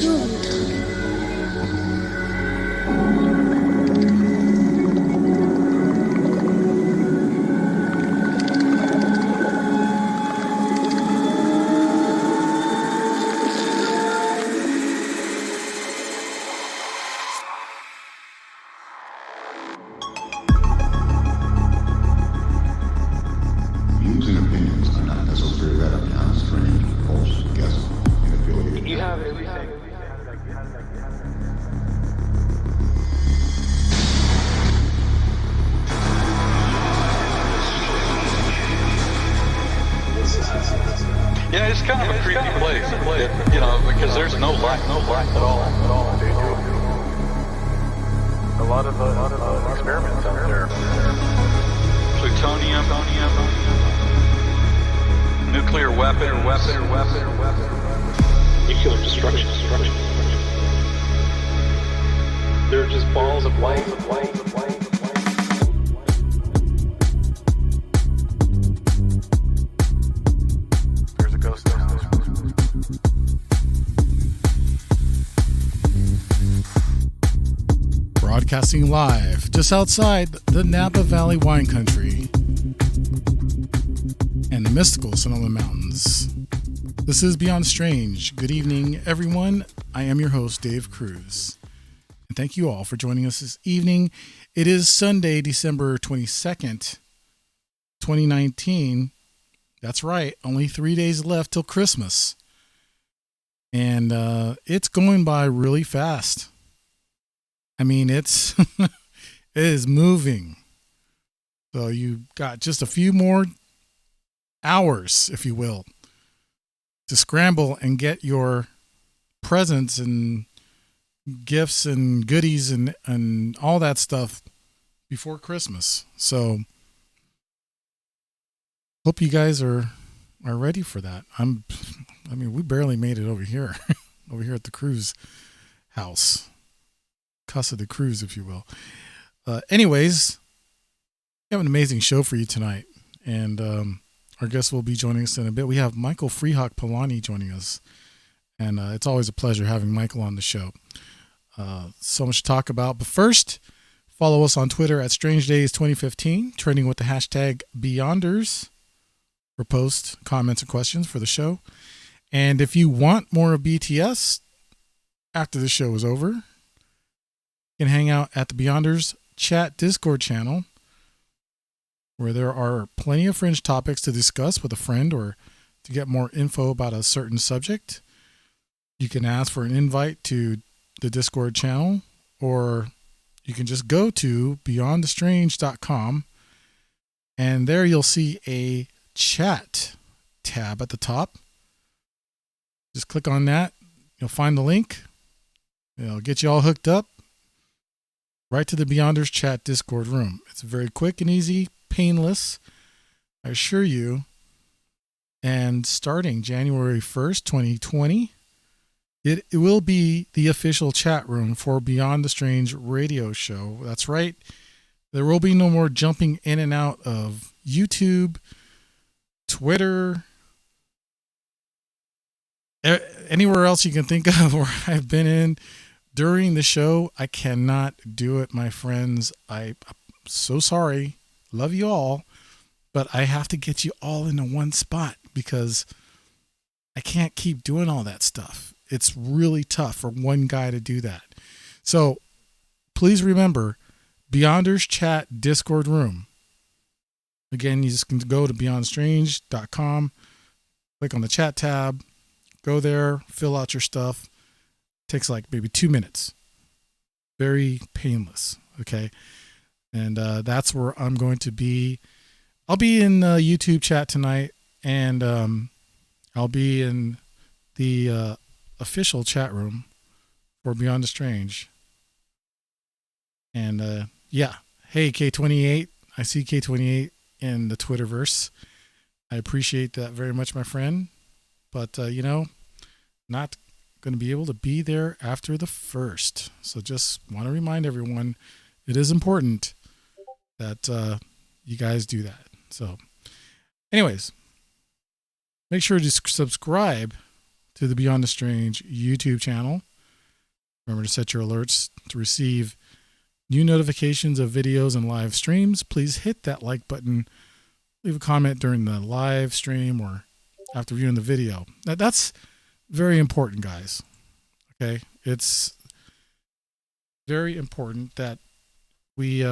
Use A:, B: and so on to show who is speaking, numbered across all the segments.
A: tuned.
B: Yeah, it's kind of a creepy place, you know, because there's no light at all.
C: A lot of experiments out there.
B: Plutonium, nuclear weapon.
C: Nuclear destruction. They're just balls of light. There's a ghost in the house.
D: Broadcasting live just outside the Napa Valley wine country and the mystical Sonoma Mountains. This is Beyond Strange. Good evening, everyone. I am your host, Dave Cruz. And thank you all for joining us this evening. It is Sunday, December 22nd, 2019. That's right. Only 3 days left till Christmas. And it's going by really fast. I mean, it is moving. So you got just a few more hours, if you will, to scramble and get your presents and gifts and goodies and all that stuff before Christmas. So hope you guys are ready for that. I mean, we barely made it over here, over here at the Cruz house. Casa de Cruz, if you will. Anyways, we have an amazing show for you tonight. And our guest will be joining us in a bit. We have Michael FreeHawk Polani joining us. And it's always a pleasure having Michael on the show. So much to talk about. But first, follow us on Twitter at Strange Days 2015, trending with the hashtag Beyonders for posts, comments, and questions for the show. And if you want more of BTS after the show is over, you can hang out at the Beyonders chat Discord channel, where there are plenty of fringe topics to discuss with a friend or to get more info about a certain subject. You can ask for an invite to the Discord channel, or you can just go to beyondthestrange.com, and there you'll see a chat tab at the top. Just click on that. You'll find the link. It'll get you all hooked up right to the Beyonders chat Discord room. It's very quick and easy, painless, I assure you. And starting January 1st, 2020, it will be the official chat room for Beyond the Strange radio show. That's right. There will be no more jumping in and out of YouTube, Twitter, anywhere else you can think of where I've been in during the show. I cannot do it, my friends. I'm so sorry. Love you all. But I have to get you all into one spot because I can't keep doing all that stuff. It's really tough for one guy to do that. So please remember, Beyonders chat Discord room. Again, you just can go to beyondstrange.com, click on the chat tab, go there, fill out your stuff. Takes like maybe 2 minutes. Very painless. Okay. And that's where I'm going to be. I'll be in the YouTube chat tonight, and I'll be in the official chat room for Beyond the Strange. And yeah. Hey, K28. I see K28 in the Twitterverse. I appreciate that very much, my friend. But, not going to be able to be there after the 1st. So just want to remind everyone, it is important that you guys do that. So anyways, make sure to subscribe to the Beyond the Strange YouTube channel. Remember to set your alerts to receive new notifications of videos and live streams. Please hit that like button. Leave a comment during the live stream or after viewing the video. That's very important, guys. Okay? It's very important that we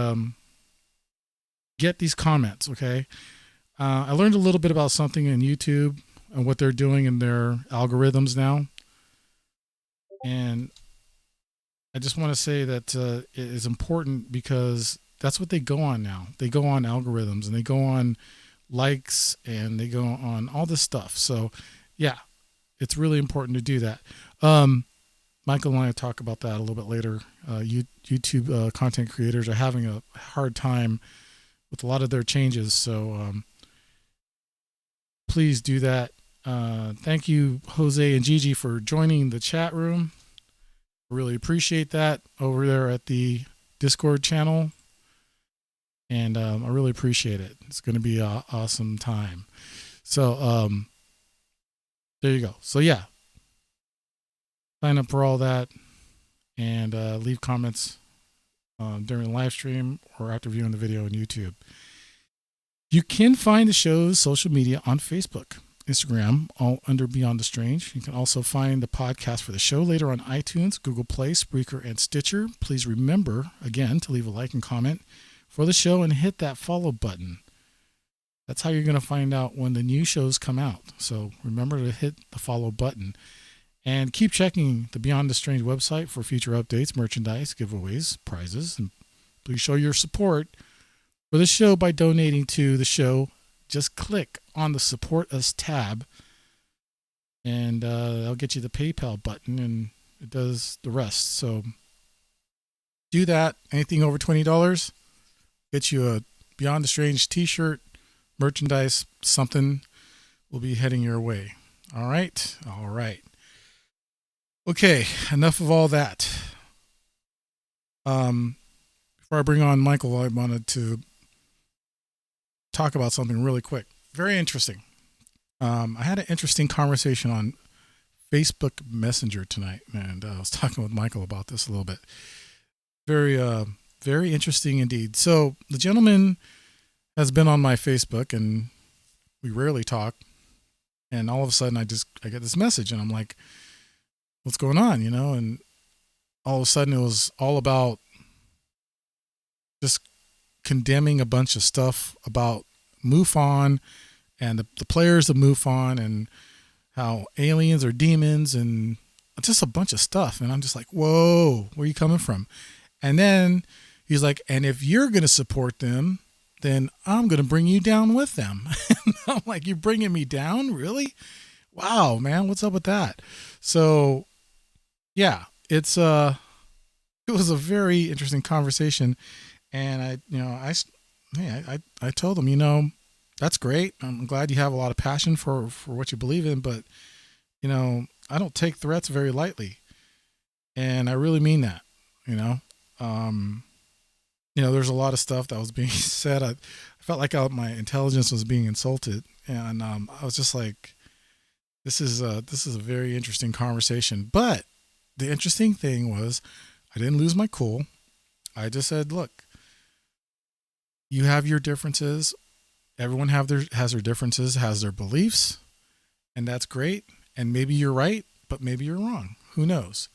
D: get these comments, okay? I learned a little bit about something in YouTube and what they're doing in their algorithms now. And I just want to say that it is important because that's what they go on now. They go on algorithms and they go on likes and they go on all this stuff. So, yeah, it's really important to do that. Michael and I talk about that a little bit later. YouTube content creators are having a hard time with a lot of their changes. So please do that. Thank you, Jose and Gigi, for joining the chat room. Really appreciate that over there at the Discord channel. And I really appreciate it. It's going to be an awesome time. So there you go. So yeah, sign up for all that and leave comments during the live stream or after viewing the video on YouTube. You can find the show's social media on Facebook, Instagram, all under Beyond the Strange. You can also find the podcast for the show later on iTunes, Google Play, Spreaker, and Stitcher. Please remember, again, to leave a like and comment for the show and hit that follow button. That's how you're going to find out when the new shows come out. So remember to hit the follow button. And keep checking the Beyond the Strange website for future updates, merchandise, giveaways, prizes. And please show your support for the show by donating to the show. Just click on the Support Us tab, and that'll get you the PayPal button, and it does the rest. So do that. Anything over $20 gets you a Beyond the Strange t-shirt, merchandise, something will be heading your way. All right? All right. Okay, enough of all that. Before I bring on Michael, I wanted to talk about something really quick. Very interesting. I had an interesting conversation on Facebook Messenger tonight, and I was talking with Michael about this a little bit. Very interesting indeed. So the gentleman has been on my Facebook, and we rarely talk. And all of a sudden, I get this message, and I'm like, what's going on, you know? And all of a sudden it was all about just condemning a bunch of stuff about MUFON and the players of MUFON and how aliens are demons and just a bunch of stuff. And I'm just like, whoa, where are you coming from? And then he's like, and if you're going to support them, then I'm going to bring you down with them. And I'm like, you're bringing me down? Really? Wow, man, what's up with that? So yeah, it was a very interesting conversation, and I told him, that's great. I'm glad you have a lot of passion for what you believe in, but I don't take threats very lightly, and I really mean that. There's a lot of stuff that was being said. I felt like my intelligence was being insulted, and I was just like, this is a very interesting conversation. But the interesting thing was, I didn't lose my cool. I just said, look, you have your differences. Everyone has their differences, has their beliefs, and that's great. And maybe you're right, but maybe you're wrong. Who knows?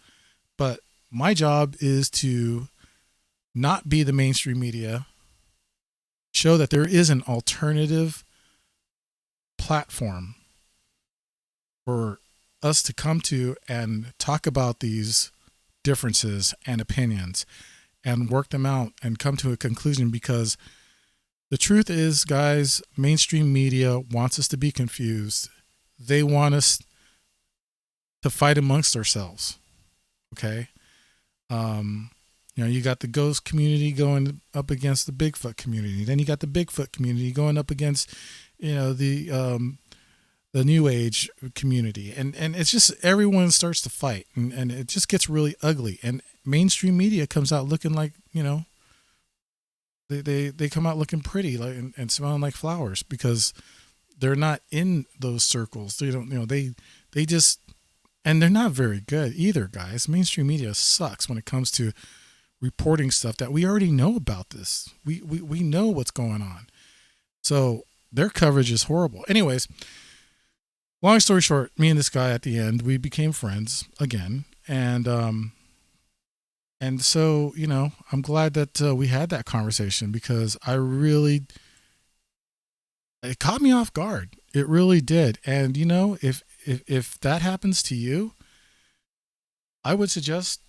D: But my job is to not be the mainstream media, show that there is an alternative platform for us to come to and talk about these differences and opinions and work them out and come to a conclusion, because the truth is, guys, mainstream media wants us to be confused. They want us to fight amongst ourselves. Okay. You got the ghost community going up against the Bigfoot community. Then you got the Bigfoot community going up against, the New Age community, and it's just everyone starts to fight, and it just gets really ugly. And mainstream media comes out looking like, they come out looking pretty, like and smelling like flowers, because they're not in those circles. They don't, they just And they're not very good either, guys. Mainstream media sucks when it comes to reporting stuff that we already know about this. We know what's going on. So their coverage is horrible. Anyways, long story short, me and this guy at the end, we became friends again. And so, I'm glad that we had that conversation because it caught me off guard. It really did. And, if that happens to you, I would suggest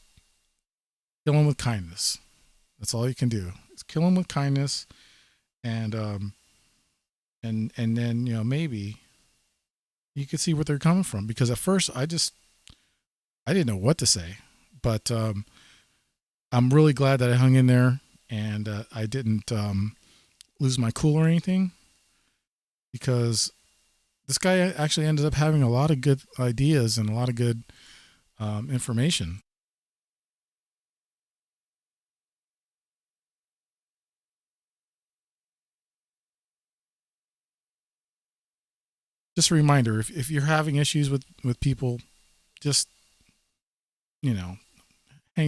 D: kill him with kindness. That's all you can do. Is kill him with kindness, and then maybe you could see where they're coming from. Because at first I didn't know what to say, but I'm really glad that I hung in there and I didn't lose my cool or anything, because this guy actually ended up having a lot of good ideas and a lot of good information. Just a reminder, if you're having issues with people, just, hang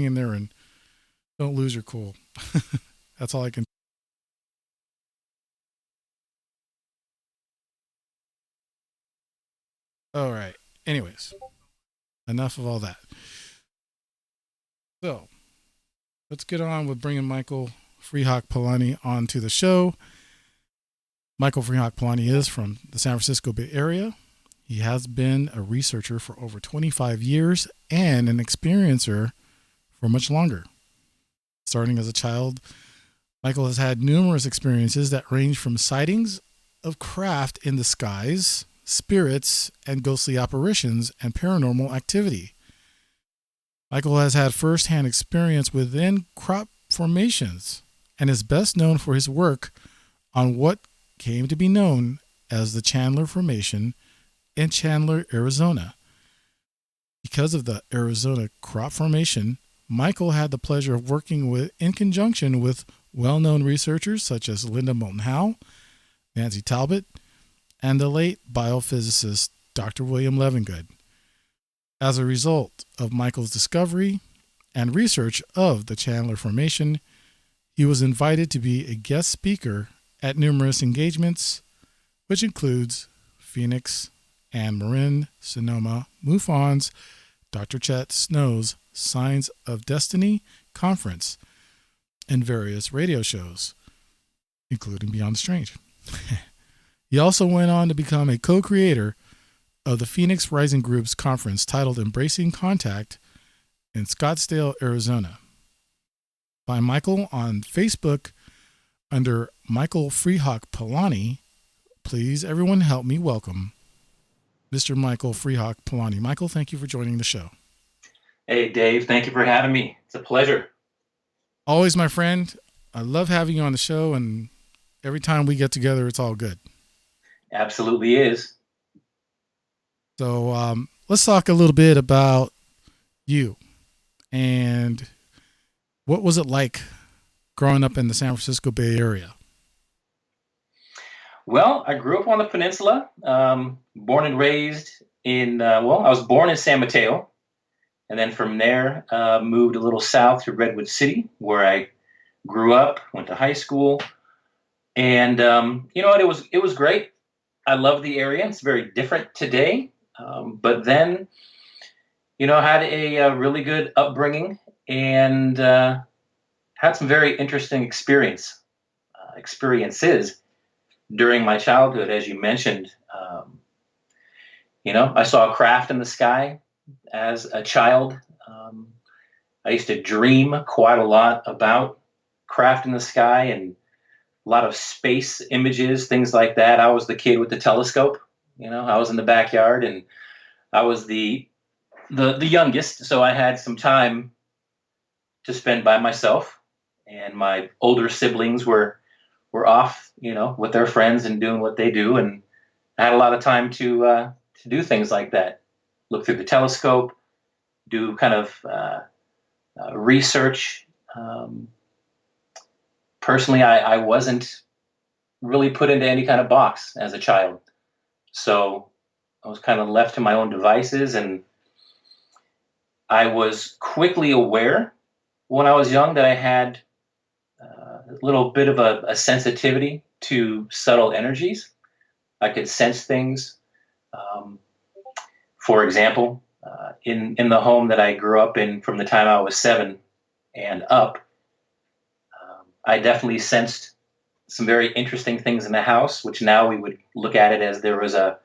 D: in there and don't lose your cool. That's all I can. All right. Anyways, enough of all that. So let's get on with bringing Michael FreeHawk Polani onto the show. Michael FreeHawk Polani is from the San Francisco Bay Area. He has been a researcher for over 25 years and an experiencer for much longer. Starting as a child, Michael has had numerous experiences that range from sightings of craft in the skies, spirits, and ghostly apparitions and paranormal activity. Michael has had first-hand experience within crop formations and is best known for his work on what came to be known as the Chandler Formation in Chandler, Arizona. Because of the Arizona crop formation, Michael had the pleasure of working in conjunction with well-known researchers such as Linda Moulton Howe, Nancy Talbott, and the late biophysicist Dr. William Levengood. As a result of Michael's discovery and research of the Chandler Formation, he was invited to be a guest speaker at numerous engagements, which includes Phoenix and Marin Sonoma MUFON's Dr. Chet Snow's Signs of Destiny conference and various radio shows, including Beyond the Strange. He also went on to become a co-creator of the Phoenix Rising Group's conference titled Embracing Contact in Scottsdale, Arizona. Find Michael on Facebook under Michael FreeHawk Polani. Please, everyone, help me welcome Mr. Michael FreeHawk Polani. Michael, thank you for joining the show.
A: Hey, Dave. Thank you for having me. It's a pleasure.
D: Always, my friend. I love having you on the show, and every time we get together, it's all good.
A: Absolutely is.
D: So let's talk a little bit about you and what was it like growing up in the San Francisco Bay Area?
A: Well, I grew up on the peninsula, born and raised in, I was born in San Mateo, and then from there moved a little south to Redwood City, where I grew up, went to high school, and you know what, it was great. I love the area. It's very different today, but then, you know, had a really good upbringing and had some very interesting experiences during my childhood, as you mentioned. You know, I saw a craft in the sky as a child. I used to dream quite a lot about craft in the sky and a lot of space images, things like that. I was the kid with the telescope. You know, I was in the backyard and I was the youngest, so I had some time to spend by myself, and my older siblings were off, you know, with their friends and doing what they do, and I had a lot of time to do things like that, look through the telescope, do kind of research. Personally, I wasn't really put into any kind of box as a child, so I was kind of left to my own devices, and I was quickly aware when I was young that I had a little bit of a sensitivity to subtle energies. I could sense things. Um, for example, in the home that I grew up in from the time I was 7 and up, I definitely sensed some very interesting things in the house, which now we would look at it as there was a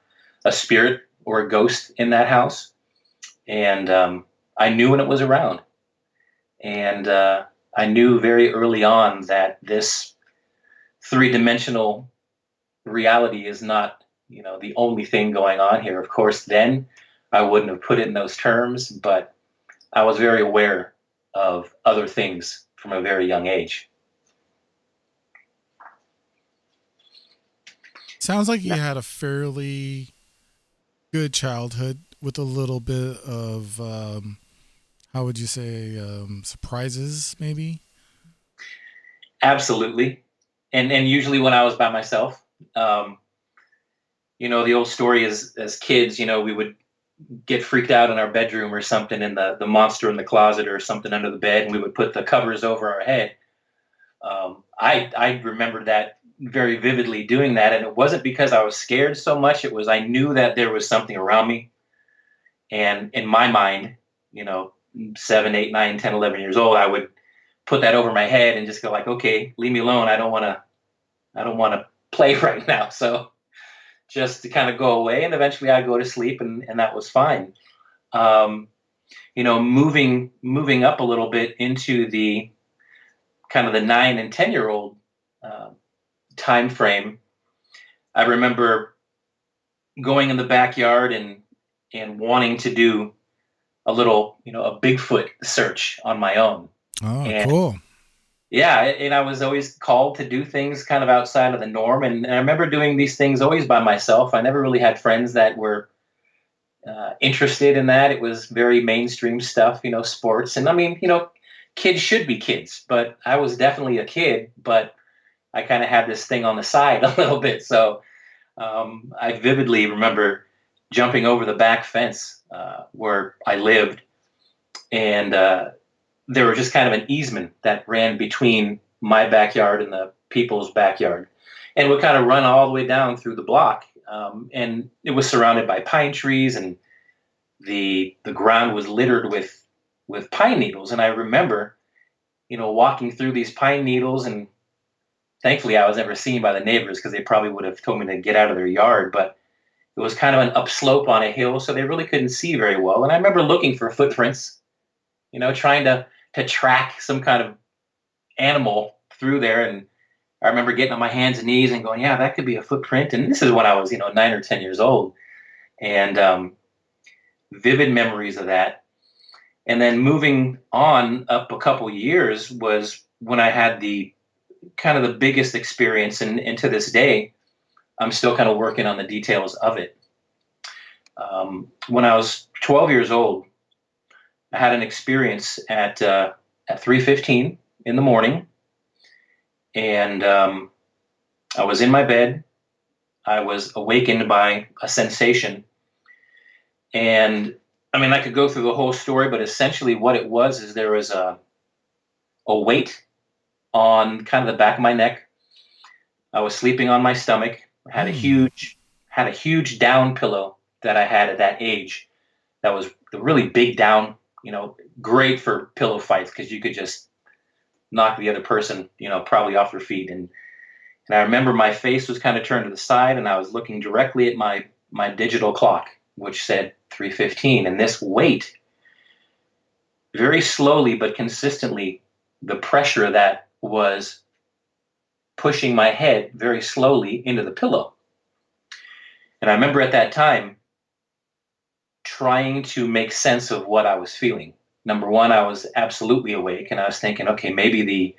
A: spirit or a ghost in that house. And I knew when it was around. And I knew very early on that this three-dimensional reality is not, the only thing going on here. Of course, then I wouldn't have put it in those terms, but I was very aware of other things from a very young age.
D: Sounds like you had a fairly good childhood with a little bit of, how would you say, surprises, maybe?
A: Absolutely. And usually when I was by myself, um, the old story is as kids, we would get freaked out in our bedroom or something, and the monster in the closet or something under the bed, and we would put the covers over our head. I remember that very vividly, doing that, and it wasn't because I was scared so much. It was I knew that there was something around me, and in my mind, you know, 7, 8, 9, 10, 11 years old, I would put that over my head and just go like, okay, leave me alone. I don't want to play right now. So just to kind of go away, and eventually I'd go to sleep, and that was fine. Um, moving up a little bit into the kind of the 9 and 10-year-old uh, time frame, I remember going in the backyard and wanting to do a little, a Bigfoot search on my own.
D: Oh,
A: And
D: cool.
A: yeah, and I was always called to do things kind of outside of the norm. And I remember doing these things always by myself. I never really had friends that were interested in that. It was very mainstream stuff, sports. And I mean, kids should be kids, but I was definitely a kid, but I kind of had this thing on the side a little bit. So I vividly remember jumping over the back fence where I lived, and there was just kind of an easement that ran between my backyard and the people's backyard, and would kind of run all the way down through the block. And it was surrounded by pine trees, and the ground was littered with pine needles. And I remember, walking through these pine needles, and thankfully I was never seen by the neighbors because they probably would have told me to get out of their yard. But it was kind of an upslope on a hill, so they really couldn't see very well. And I remember looking for footprints, trying to track some kind of animal through there. And I remember getting on my hands and knees and going, yeah, that could be a footprint. And this is when I was, 9 or 10 years old. And vivid memories of that. And then moving on up a couple years was when I had the kind of the biggest experience. And to this day, I'm still kind of working on the details of it. When I was 12 years old, I had an experience at 3:15 in the morning, and I was in my bed. I was awakened by a sensation, and I mean, I could go through the whole story, but essentially, what it was is there was a weight on kind of the back of my neck. I was sleeping on my stomach. I
D: Hmm.
A: had a huge down pillow that I had at that age. That was the really big down. Great for pillow fights because you could just knock the other person, probably off their feet. And I remember my face was kind of turned to the side, and I was looking directly at my digital clock, which said 3:15. And this weight, very slowly but consistently, the pressure that was pushing my head very slowly into the pillow. And I remember at that time trying to make sense of what I was feeling. Number one, I was absolutely awake, and I was thinking, okay, maybe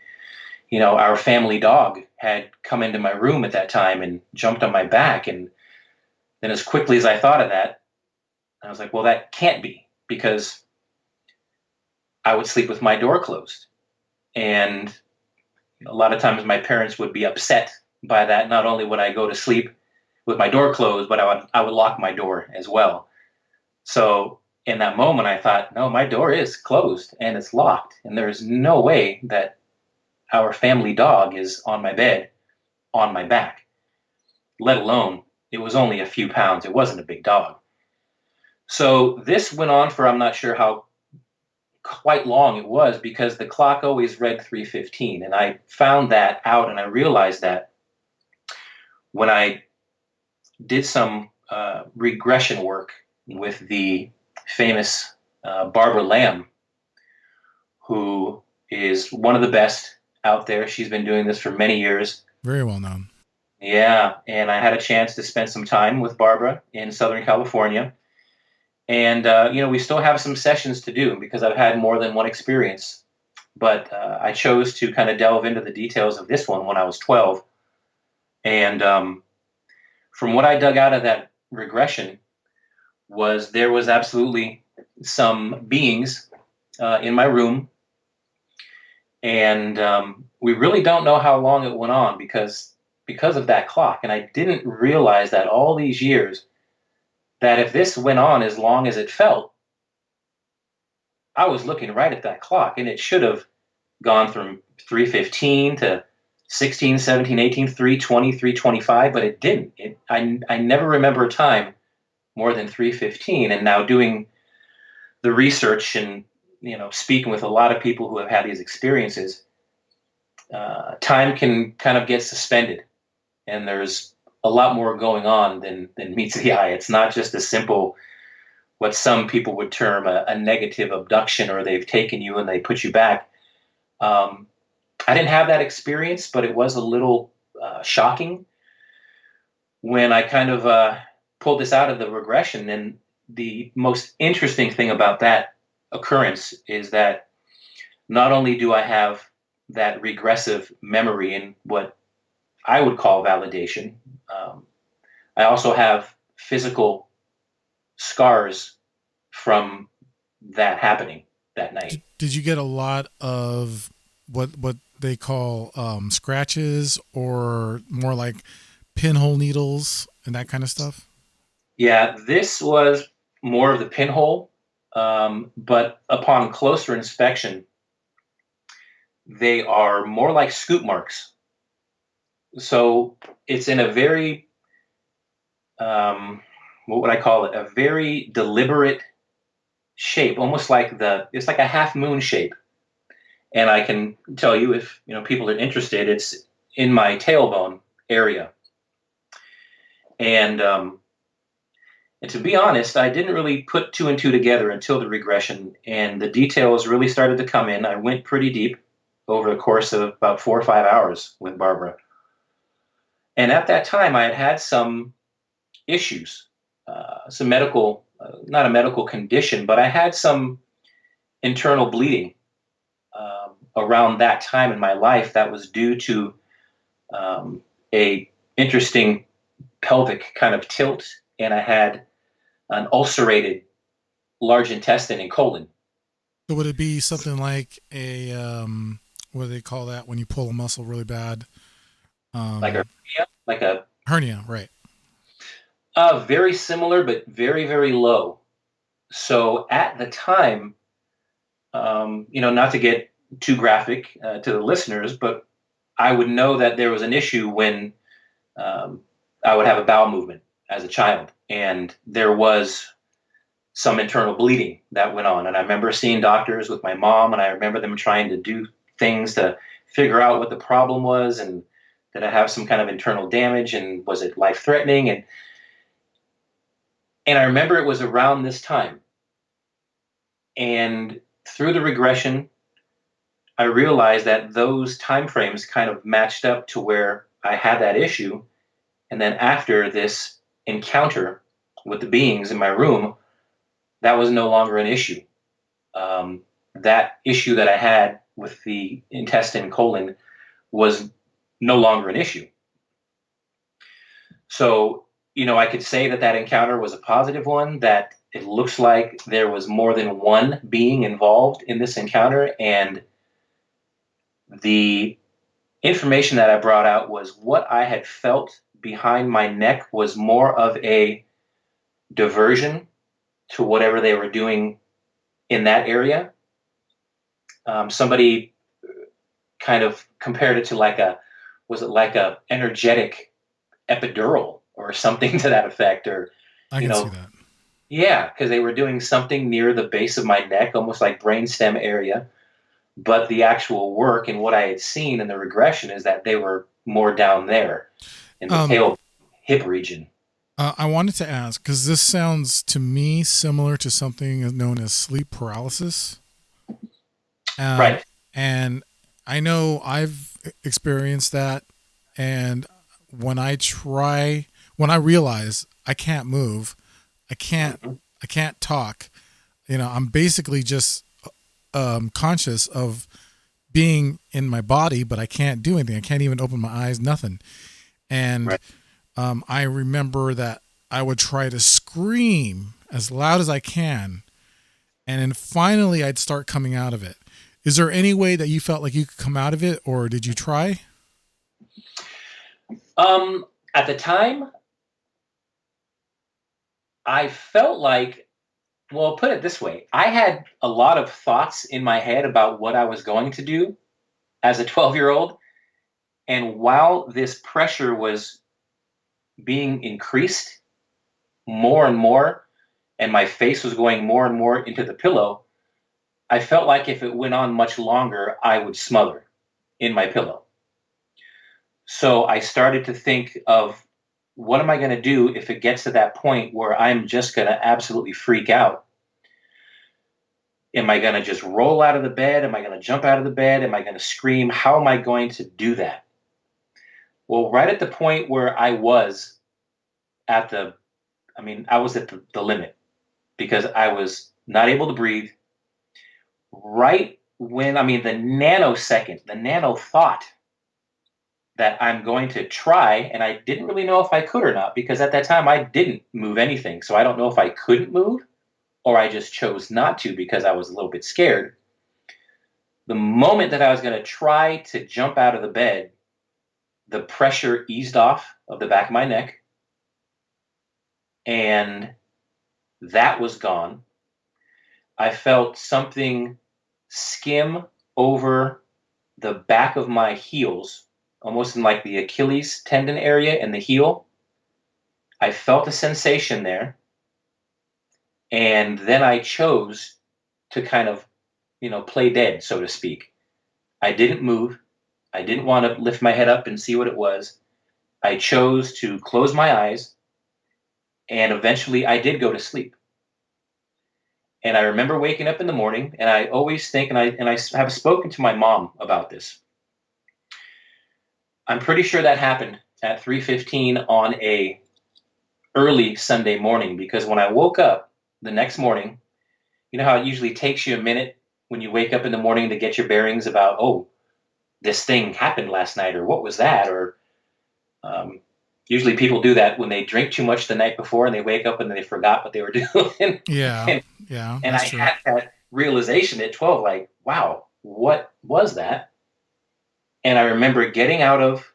A: our family dog had come into my room at that time and jumped on my back. And then, as quickly as I thought of that, I was like, well, that can't be, because I would sleep with my door closed. And a lot of times my parents would be upset by that. Not only would I go to sleep with my door closed, but I would lock my door as well. So in that moment, I thought, no, my door is closed and it's locked. And there's no way that our family dog is on my bed, on my back, let alone it was only a few pounds. It wasn't a big dog. So this went on for, I'm not sure how quite long it was, because the clock always read 3:15. And I found that out, and I realized that when I did some regression work with the famous Barbara Lamb, who is one of the best out there. She's been doing this for many years.
D: Very well known.
A: Yeah, and I had a chance to spend some time with Barbara in Southern California. And, we still have some sessions to do because I've had more than one experience. But I chose to kind of delve into the details of this one when I was 12. And from what I dug out of that regression there was absolutely some beings in my room. And we really don't know how long it went on because of that clock. And I didn't realize that all these years, that if this went on as long as it felt, I was looking right at that clock, and it should have gone from 3:15 to 16, 17, 18, 3:20, 3:25, but it didn't. I never remember a time more than 3:15. And now doing the research and speaking with a lot of people who have had these experiences, time can kind of get suspended, and there's a lot more going on than meets the eye. It's not just a simple, what some people would term a negative abduction, or they've taken you and they put you back. I didn't have that experience, but it was a little shocking when I kind of pulled this out of the regression. And the most interesting thing about that occurrence is that not only do I have that regressive memory and what I would call validation, I also have physical scars from that happening that night.
D: Did you get a lot of what they call scratches, or more like pinhole needles and that kind of stuff?
A: Yeah, this was more of the pinhole, but upon closer inspection, they are more like scoop marks. So it's in a very, what would I call it? A very deliberate shape, almost like it's like a half moon shape. And I can tell you, if people are interested, it's in my tailbone area. And to be honest, I didn't really put two and two together until the regression, and the details really started to come in. I went pretty deep over the course of about 4 or 5 hours with Barbara. And at that time, I had had some issues, some medical, not a medical condition, but I had some internal bleeding around that time in my life that was due to a interesting pelvic kind of tilt, and I had an ulcerated large intestine and colon.
D: So would it be something like a what do they call that when you pull a muscle really bad?
A: Like a
D: hernia, right?
A: very similar, but very, very low. So at the time, not to get too graphic to the listeners, but I would know that there was an issue when I would have a bowel movement as a child, and there was some internal bleeding that went on. And I remember seeing doctors with my mom, and I remember them trying to do things to figure out what the problem was, and did I have some kind of internal damage, and was it life-threatening? And I remember it was around this time. And through the regression, I realized that those time frames kind of matched up to where I had that issue. And then after this encounter with the beings in my room, that was no longer an issue. That issue that I had with the intestine colon was no longer an issue. So, I could say that encounter was a positive one, that it looks like there was more than one being involved in this encounter. And the information that I brought out was what I had felt behind my neck was more of a diversion to whatever they were doing in that area. Somebody kind of compared it to was it like a energetic epidural or something to that effect, or,
D: I
A: you
D: can see
A: know,
D: that.
A: yeah, because they were doing something near the base of my neck, almost like brainstem area. But the actual work and what I had seen in the regression is that they were more down there in the
D: Um,
A: tail hip region.
D: I wanted to ask because this sounds to me similar to something known as sleep paralysis. Um,
A: Right.
D: and I know I've experienced that. And when when I realize I can't move, I can't,
A: Mhm.
D: I can't talk. I'm basically just conscious of being in my body, but I can't do anything. I can't even open my eyes, nothing. And
A: Right.
D: I remember that I would try to scream as loud as I can, and then finally I'd start coming out of it. Is there any way that you felt like you could come out of it, or did you try?
A: Um, at the time, I felt like, well, put it this way, I had a lot of thoughts in my head about what I was going to do as a 12-year-old. And while this pressure was being increased more and more, and my face was going more and more into the pillow, I felt like if it went on much longer, I would smother in my pillow. So I started to think of, what am I going to do if it gets to that point where I'm just going to absolutely freak out? Am I going to just roll out of the bed? Am I going to jump out of the bed? Am I going to scream? How am I going to do that? Well, right at the point where I was at I was at the limit because I was not able to breathe. Right when, the nanosecond, the nano thought that I'm going to try, and I didn't really know if I could or not because at that time I didn't move anything. So I don't know if I couldn't move or I just chose not to because I was a little bit scared. The moment that I was going to try to jump out of the bed, the pressure eased off of the back of my neck, and that was gone. I felt something skim over the back of my heels, almost in like the Achilles tendon area and the heel. I felt a sensation there. And then I chose to kind of, play dead, so to speak. I didn't move. I didn't want to lift my head up and see what it was. I chose to close my eyes, and eventually I did go to sleep. And I remember waking up in the morning, and I always think, and I have spoken to my mom about this. I'm pretty sure that happened at 3:15 on a early Sunday morning because when I woke up the next morning, you know how it usually takes you a minute when you wake up in the morning to get your bearings about, oh, this thing happened last night, or what was that, or um, usually people do that when they drink too much the night before and they wake up and they forgot what they were doing.
D: Yeah,
A: and,
D: yeah,
A: and I
D: that's true.
A: had that realization at 12, like, wow, what was that? And I remember getting out of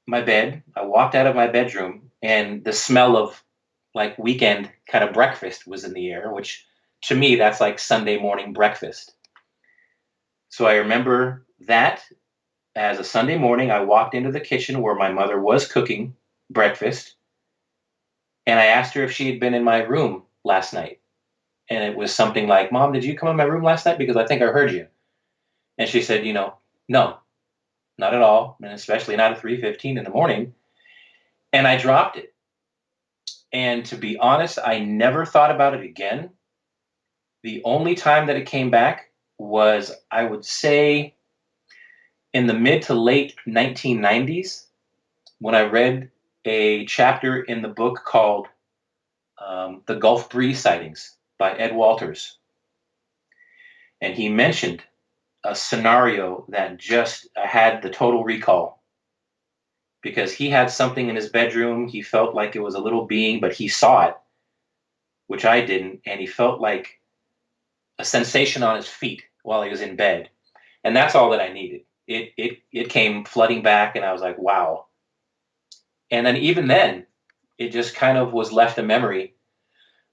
A: my bed. I walked out of my bedroom, and the smell of like weekend kind of breakfast was in the air, which to me, that's like Sunday morning breakfast. So I remember that as a Sunday morning, I walked into the kitchen where my mother was cooking breakfast, and I asked her if she had been in my room last night. And it was something like, Mom, did you come in my room last night? Because I think I heard you. And she said, no, not at all. And especially not at 3:15 in the morning. And I dropped it. And to be honest, I never thought about it again. The only time that it came back was, I would say, in the mid to late 1990s when I read a chapter in the book called The Gulf Breeze Sightings by Ed Walters. And he mentioned a scenario that just had the total recall because he had something in his bedroom. He felt like it was a little being, but he saw it, which I didn't. And he felt like a sensation on his feet while he was in bed. And that's all that I needed. It came flooding back, and I was like, wow. And then even then, it just kind of was left a memory.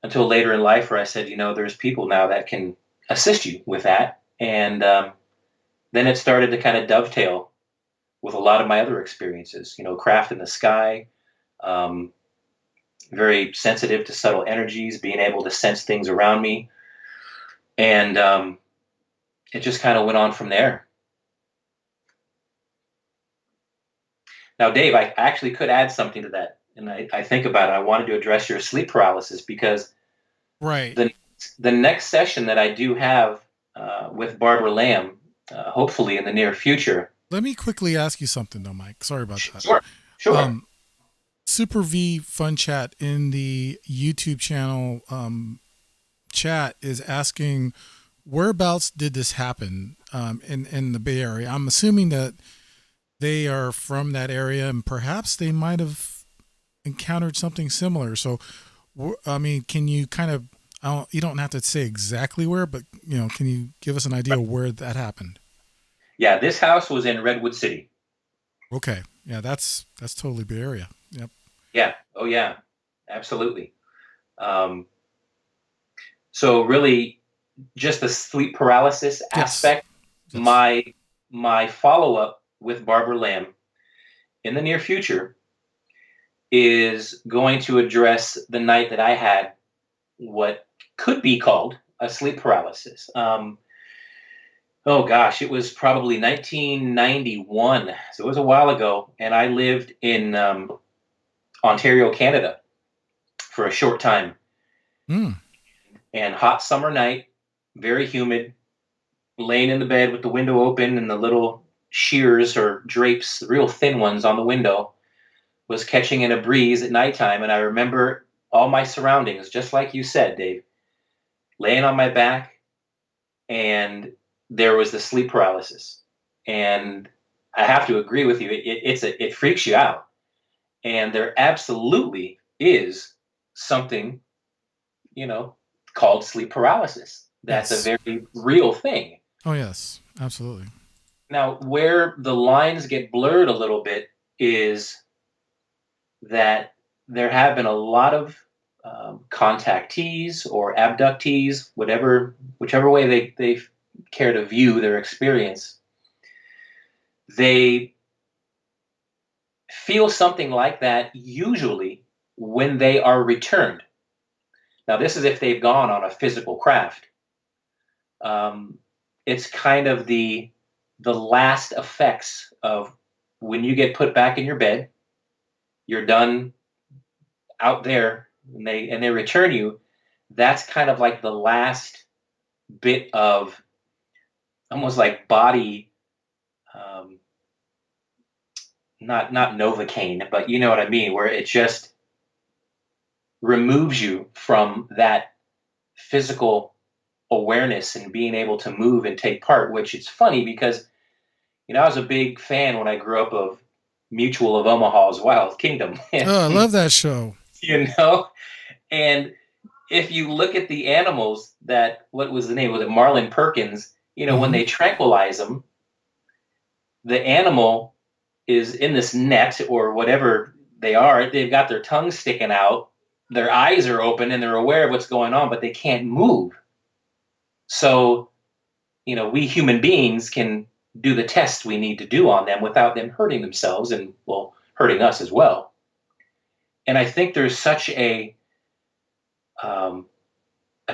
A: until later in life where I said, there's people now that can assist you with that. And then it started to kind of dovetail with a lot of my other experiences, craft in the sky, um, very sensitive to subtle energies, being able to sense things around me. And it just kind of went on from there. Now, Dave, I actually could add something to that. And I think about it. I wanted to address your sleep paralysis because
D: Right.
A: the next session that I do have with Barbara Lamb, hopefully in the near future.
D: Let me quickly ask you something, though, Mike. Sorry about that.
A: Sure.
D: Super V Fun Chat in the YouTube channel chat is asking, whereabouts did this happen in the Bay Area? I'm assuming that they are from that area, and perhaps they might have encountered something similar. So, can you kind of, you don't have to say exactly where, but, can you give us an idea of where that happened?
A: Yeah, this house was in Redwood City.
D: Okay. Yeah, that's totally Bay Area. Yep.
A: Yeah. Oh, yeah. Absolutely. So really, just the sleep paralysis aspect. Yes. My follow up with Barbara Lamb in the near future is going to address the night that I had what could be called a sleep paralysis. Oh gosh, it was probably 1991, so it was a while ago, and I lived in Ontario, Canada, for a short time. And hot summer night, very humid, laying in the bed with the window open and the little shears or drapes, the real thin ones on the window, was catching in a breeze at nighttime. And I remember all my surroundings, just like you said, Dave, laying on my back, and there was the sleep paralysis. And I have to agree with you. It freaks you out. And there absolutely is something, called sleep paralysis. That's a very real thing.
D: Oh, yes, absolutely.
A: Now, where the lines get blurred a little bit is that there have been a lot of contactees or abductees, whichever way they care to view their experience. They feel something like that usually when they are returned. Now, this is if they've gone on a physical craft. It's kind of the last effects of when you get put back in your bed, you're done out there, and they return you. That's kind of like the last bit of almost like body, not Novocaine, but you know what I mean, where it just removes you from that physical awareness and being able to move and take part. Which it's funny because I was a big fan when I grew up of Mutual of Omaha's Wild Kingdom.
D: Oh, I love that show.
A: And if you look at the animals what was the name? Was it Marlin Perkins? When they tranquilize them, the animal is in this net or whatever they are. They've got their tongue sticking out, their eyes are open, and they're aware of what's going on, but they can't move. So, we human beings can do the test we need to do on them without them hurting themselves and, well, hurting us as well. And I think there's such a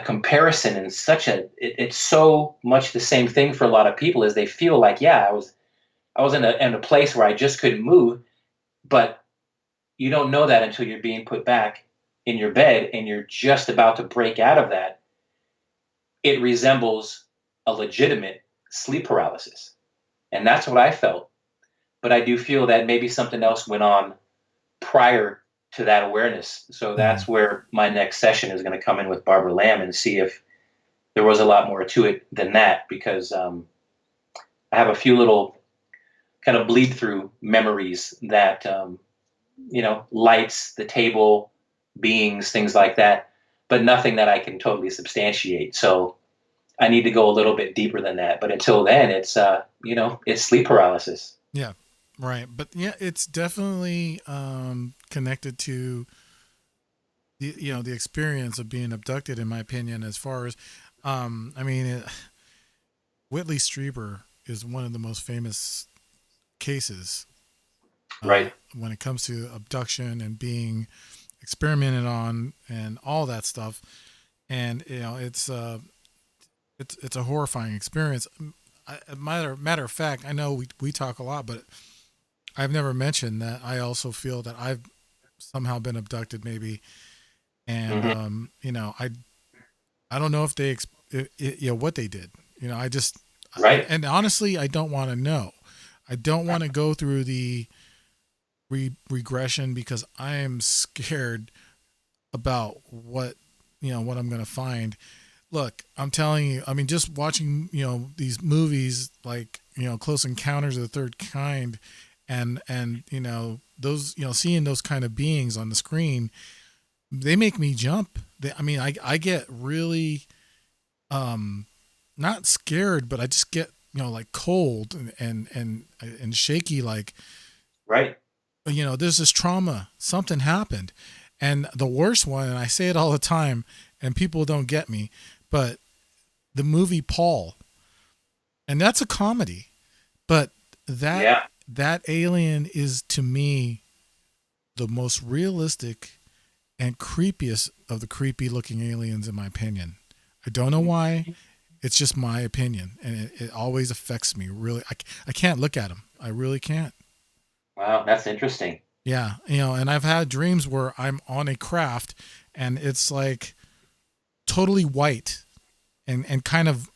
A: comparison and it's so much the same thing for a lot of people, as they feel like, yeah, I was in a place where I just couldn't move, but you don't know that until you're being put back in your bed and you're just about to break out of that. It resembles a legitimate sleep paralysis. And that's what I felt. But I do feel that maybe something else went on prior to that awareness. So that's where my next session is going to come in with Barbara Lamb and see if there was a lot more to it than that, because I have a few little kind of bleed through memories that, lights, the table, beings, things like that, but nothing that I can totally substantiate. So I need to go a little bit deeper than that. But until then, it's, it's sleep paralysis.
D: Yeah. Right. But yeah, it's definitely connected to the experience of being abducted, in my opinion, as far as, I mean, Whitley Strieber is one of the most famous cases
A: Right.
D: when it comes to abduction and being experimented on and all that stuff. And it's a horrifying experience. Matter of fact, I know we talk a lot, but I've never mentioned that I also feel that I've somehow been abducted, maybe, and
A: Hmm.
D: I don't know if what they did. I just
A: Right.
D: and honestly, I don't want to know. I don't want to go through the regression because I am scared about what I'm going to find. Look, I'm telling you, I mean, just watching, these movies like, Close Encounters of the Third Kind and those, seeing those kind of beings on the screen, they make me jump. I mean, I get really, not scared, but I just get, like cold and shaky, like,
A: Right.
D: there's this trauma, something happened. And the worst one, and I say it all the time, and people don't get me, but the movie Paul, and that's a comedy, but that
A: Yeah.
D: that alien is to me the most realistic and creepiest of the creepy looking aliens, in my opinion. I don't know why. It's just my opinion, and it always affects me. Really, I can't look at them. I really can't.
A: Wow, that's interesting.
D: Yeah, and I've had dreams where I'm on a craft, and it's like totally white and kind of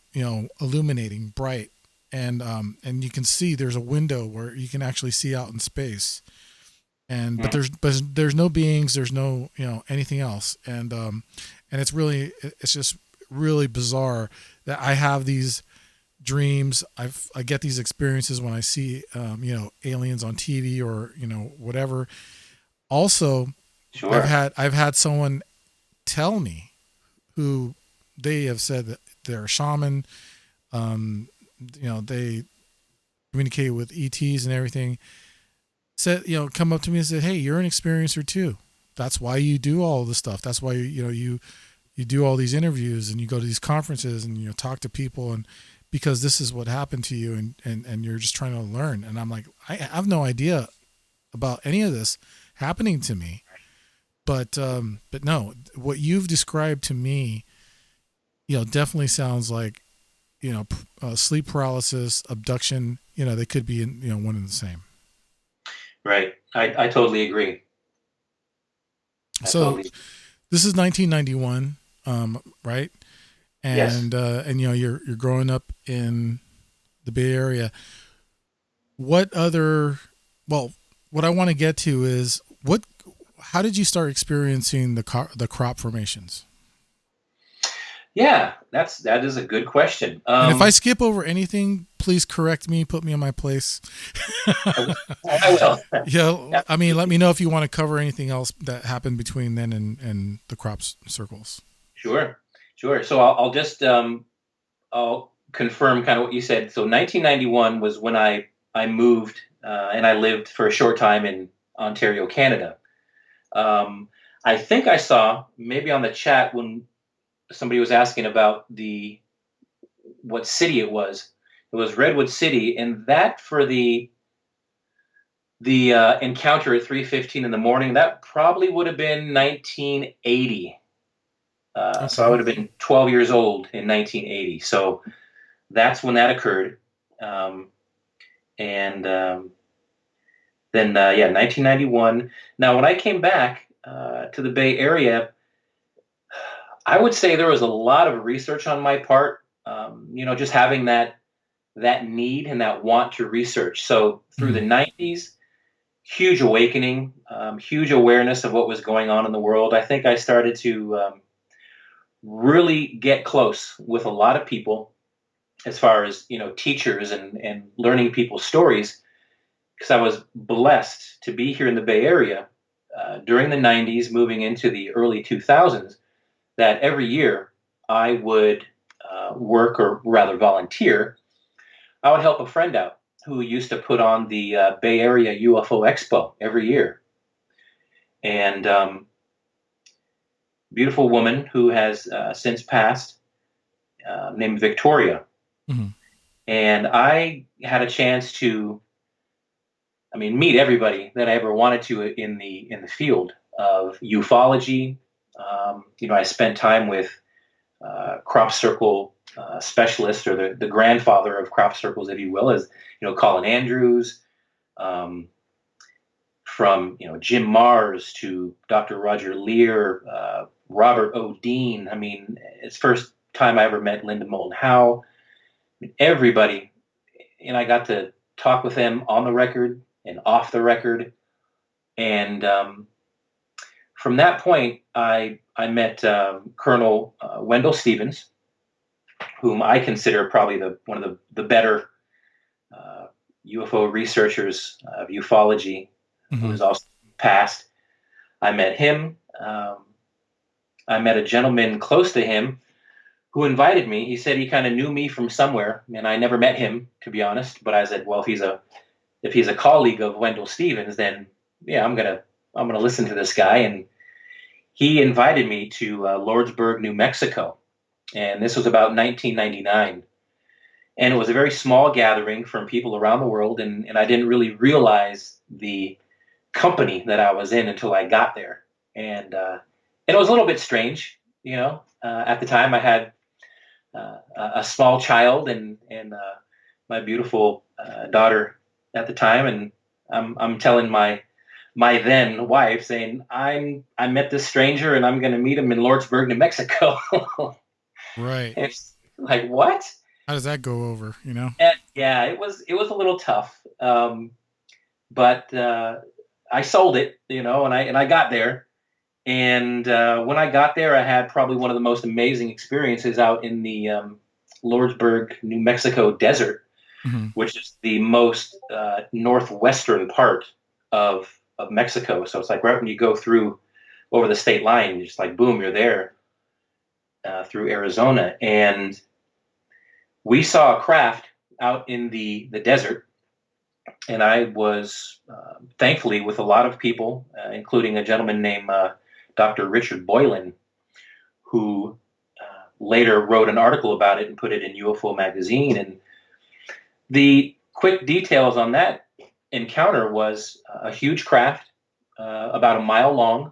D: illuminating, bright, and you can see there's a window where you can actually see out in space, and
A: Mhm.
D: but there's no beings, there's no anything else, and it's just really bizarre that I have these dreams. I get these experiences when I see aliens on TV or whatever. Also,
A: Sure.
D: I've had someone tell me who they have said that they're a shaman. Um, they communicate with ETs and everything. Said come up to me and said, "Hey, you're an experiencer too. That's why you do all this stuff. That's why you do all these interviews and you go to these conferences and talk to people and because this is what happened to you and you're just trying to learn." And I'm like, I have no idea about any of this happening to me. But no, what you've described to me, definitely sounds like sleep paralysis, abduction. They could be in one and the same.
A: Right. I totally agree. I
D: So
A: totally.
D: this is 1991, right?
A: Yes.
D: And you're growing up in the Bay Area. What other? Well, what I want to get to is what. How did you start experiencing the crop formations?
A: Yeah, that is a good question.
D: And if I skip over anything, please correct me, put me in my place.
A: I, I will.
D: Yeah, I mean, let
A: Absolutely.
D: me know if you want to cover anything else that happened between then and the crops circles.
A: Sure. Sure. So I'll just I'll confirm kind of what you said. So 1991 was when I moved and I lived for a short time in Ontario, Canada. Um, I think I saw maybe on the chat when somebody was asking about the what city it was. It was Redwood City, and that for the encounter at 3:15 in the morning. That probably would have been 1980. So I
D: Okay.
A: would have been 12 years old in 1980. So that's when that occurred. Um, and then, yeah, 1991. Now, when I came back to the Bay Area, I would say there was a lot of research on my part. Just having that need and that want to research. So through the
D: Mm.
A: 90s, huge awakening, huge awareness of what was going on in the world. I think I started to really get close with a lot of people as far as teachers and learning people's stories because I was blessed to be here in the Bay Area during the 90s, moving into the early 2000s, that every year I would work or rather volunteer. I would help a friend out who used to put on the Bay Area UFO Expo every year. And beautiful woman who has since passed, named Victoria.
D: Mhm.
A: And I had a chance to, meet everybody that I ever wanted to in the field of ufology. I spent time with crop circle specialist, or the grandfather of crop circles, if you will, is Colin Andrews, um, from Jim Mars to Dr. Roger Lear, Robert O'Dean. I mean, it's first time I ever met Linda Moulton Howe. Everybody, and I got to talk with them on the record and off the record, and from that point, I met Colonel Wendell Stevens, whom I consider probably one of the better UFO researchers of ufology, who
D: Mhm.
A: is also passed. I met him. I met a gentleman close to him who invited me. He said he kind of knew me from somewhere, and I never met him, to be honest. But I said, well, if he's a colleague of Wendell Stevens, then yeah, I'm gonna listen to this guy. And he invited me to Lordsburg, New Mexico, and this was about 1999. And it was a very small gathering from people around the world, and I didn't really realize the company that I was in until I got there. And it was a little bit strange, at the time I had a small child and my beautiful daughter at the time, and I'm telling my then wife, saying I met this stranger and I'm going to meet him in Lordsburg, New Mexico.
D: Right.
A: And it's like, what?
D: How does that go over? You know.
A: And yeah, it was a little tough, but I sold it, and I got there. And when I got there, I had probably one of the most amazing experiences out in the Lordsburg, New Mexico desert,
D: Mhm.
A: which is the most northwestern part of Mexico. So it's like right when you go through over the state line, you're just like, boom, you're there through Arizona. And we saw a craft out in the desert. And I was thankfully with a lot of people, including a gentleman named Dr. Richard Boylan, who later wrote an article about it and put it in UFO magazine. And the quick details on that encounter was a huge craft, about a mile long.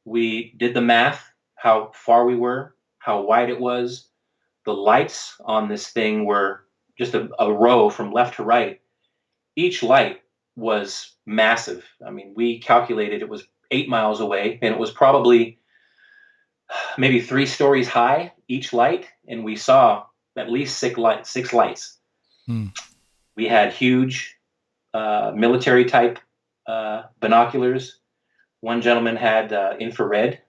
A: We did the math, how far we were, how wide it was. The lights on this thing were just a row from left to right. Each light was massive. I mean, we calculated it was 8 miles away, and it was probably maybe 3 stories high, each light, and we saw at least six lights.
D: Mm.
A: We had huge military type binoculars. One gentleman had infrared,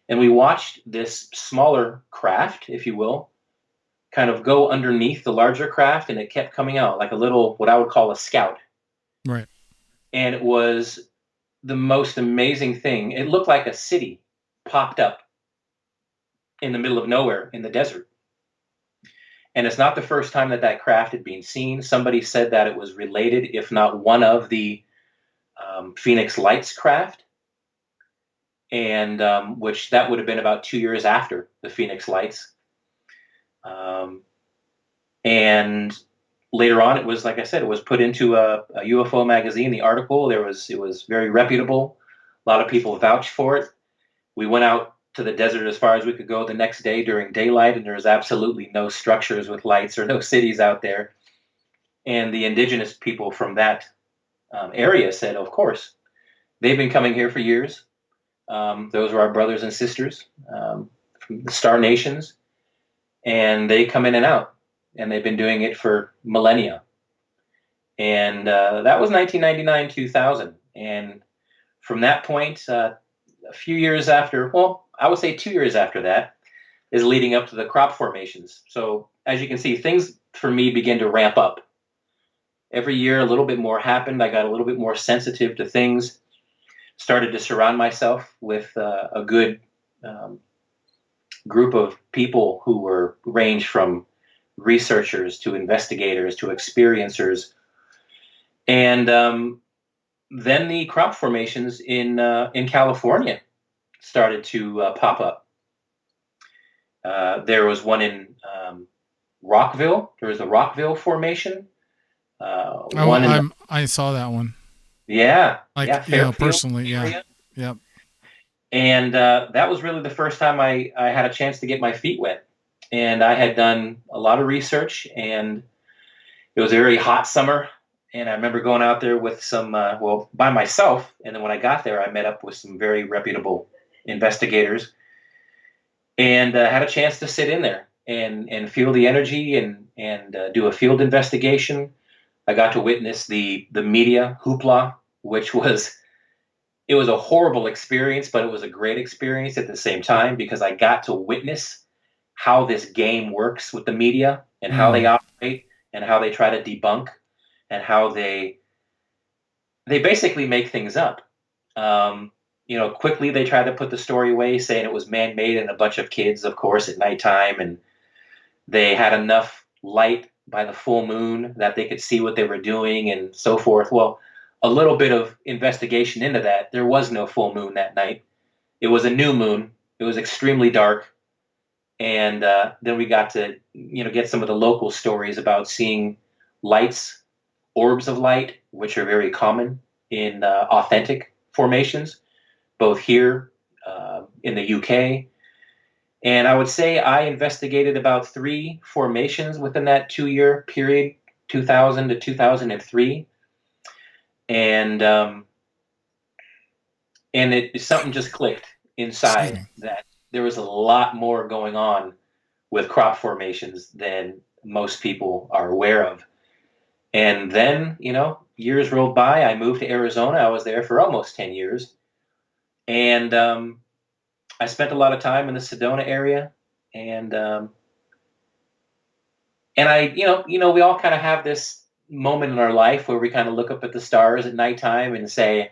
A: and we watched this smaller craft, if you will, kind of go underneath the larger craft, and it kept coming out like a little, what I would call a scout.
D: Right.
A: And it was the most amazing thing. It looked like a city popped up in the middle of nowhere in the desert. And it's not the first time that craft had been seen. Somebody said that it was related, if not one of the Phoenix Lights craft, and which that would have been about 2 years after the Phoenix Lights. Um, and later on, it was, like I said, it was put into a UFO magazine. The article, it was very reputable. A lot of people vouched for it. We went out to the desert as far as we could go the next day during daylight, and there was absolutely no structures with lights or no cities out there. And the indigenous people from that area said, of course, they've been coming here for years. Those were our brothers and sisters from the Star Nations, and they come in and out, and they've been doing it for millennia. And that was 1999, 2000. And from that point, a few years after, well, I would say 2 years after that, is leading up to the crop formations. So as you can see, things for me begin to ramp up. Every year, a little bit more happened. I got a little bit more sensitive to things, started to surround myself with a good um, group of people who were ranged from researchers to investigators to experiencers. And then the crop formations in California started to pop up. There was one in Rockville. There was the Rockville Formation. One in
D: I saw that one.
A: yeah,
D: Fairfield,
A: Fairfield
D: personally, yeah.
A: area.
D: Yep.
A: And that was really the first time I had a chance to get my feet wet. And I had done a lot of research, and it was a very hot summer. And I remember going out there with some, by myself. And then when I got there, I met up with some very reputable investigators, and had a chance to sit in there and feel the energy and do a field investigation. I got to witness the media hoopla, which was it was a horrible experience, but it was a great experience at the same time because I got to witness how this game works with the media and how they operate and how they try to debunk and how they basically make things up. Quickly they try to put the story away, saying it was man-made and a bunch of kids, of course, at nighttime, and they had enough light by the full moon that they could see what they were doing and so forth. Well, a little bit of investigation into that. There was no full moon that night. It was a new moon. It was extremely dark. And then we got to, get some of the local stories about seeing lights, orbs of light, which are very common in authentic formations, both here in the UK. And I would say I investigated about 3 formations within that 2-year period, 2000 to 2003. And something just clicked inside that there was a lot more going on with crop formations than most people are aware of. And then, years rolled by. I moved to Arizona. I was there for almost 10 years. And I spent a lot of time in the Sedona area. And we all kind of have this moment in our life where we kind of look up at the stars at nighttime and say,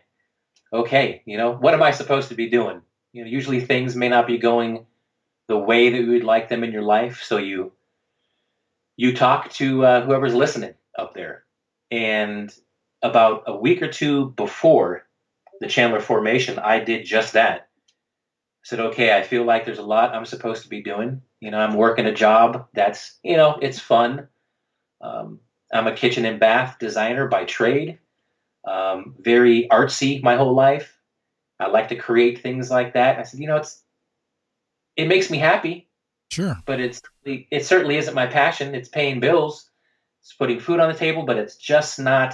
A: okay, what am I supposed to be doing? Usually things may not be going the way that you would like them in your life. So you talk to whoever's listening up there. And about a week or two before the Chandler Formation, I did just that. I said, okay, I feel like there's a lot I'm supposed to be doing. I'm working a job that's, it's fun. I'm a kitchen and bath designer by trade. Very artsy my whole life. I like to create things like that. I said, it makes me happy.
D: Sure.
A: But it certainly isn't my passion. It's paying bills. It's putting food on the table, but it's just not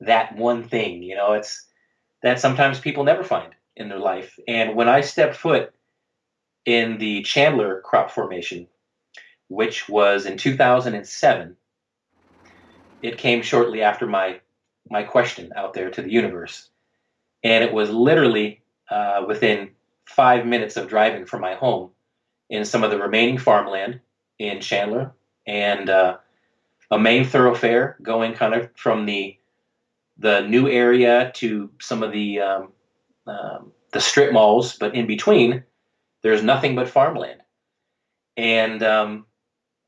A: that one thing. It's that sometimes people never find in their life. And when I stepped foot in the Chandler crop formation, which was in 2007, it came shortly after my question out there to the universe. And it was literally within 5 minutes of driving from my home in some of the remaining farmland in Chandler, and a main thoroughfare going kind of from the new area to some of the strip malls, but in between, there's nothing but farmland. And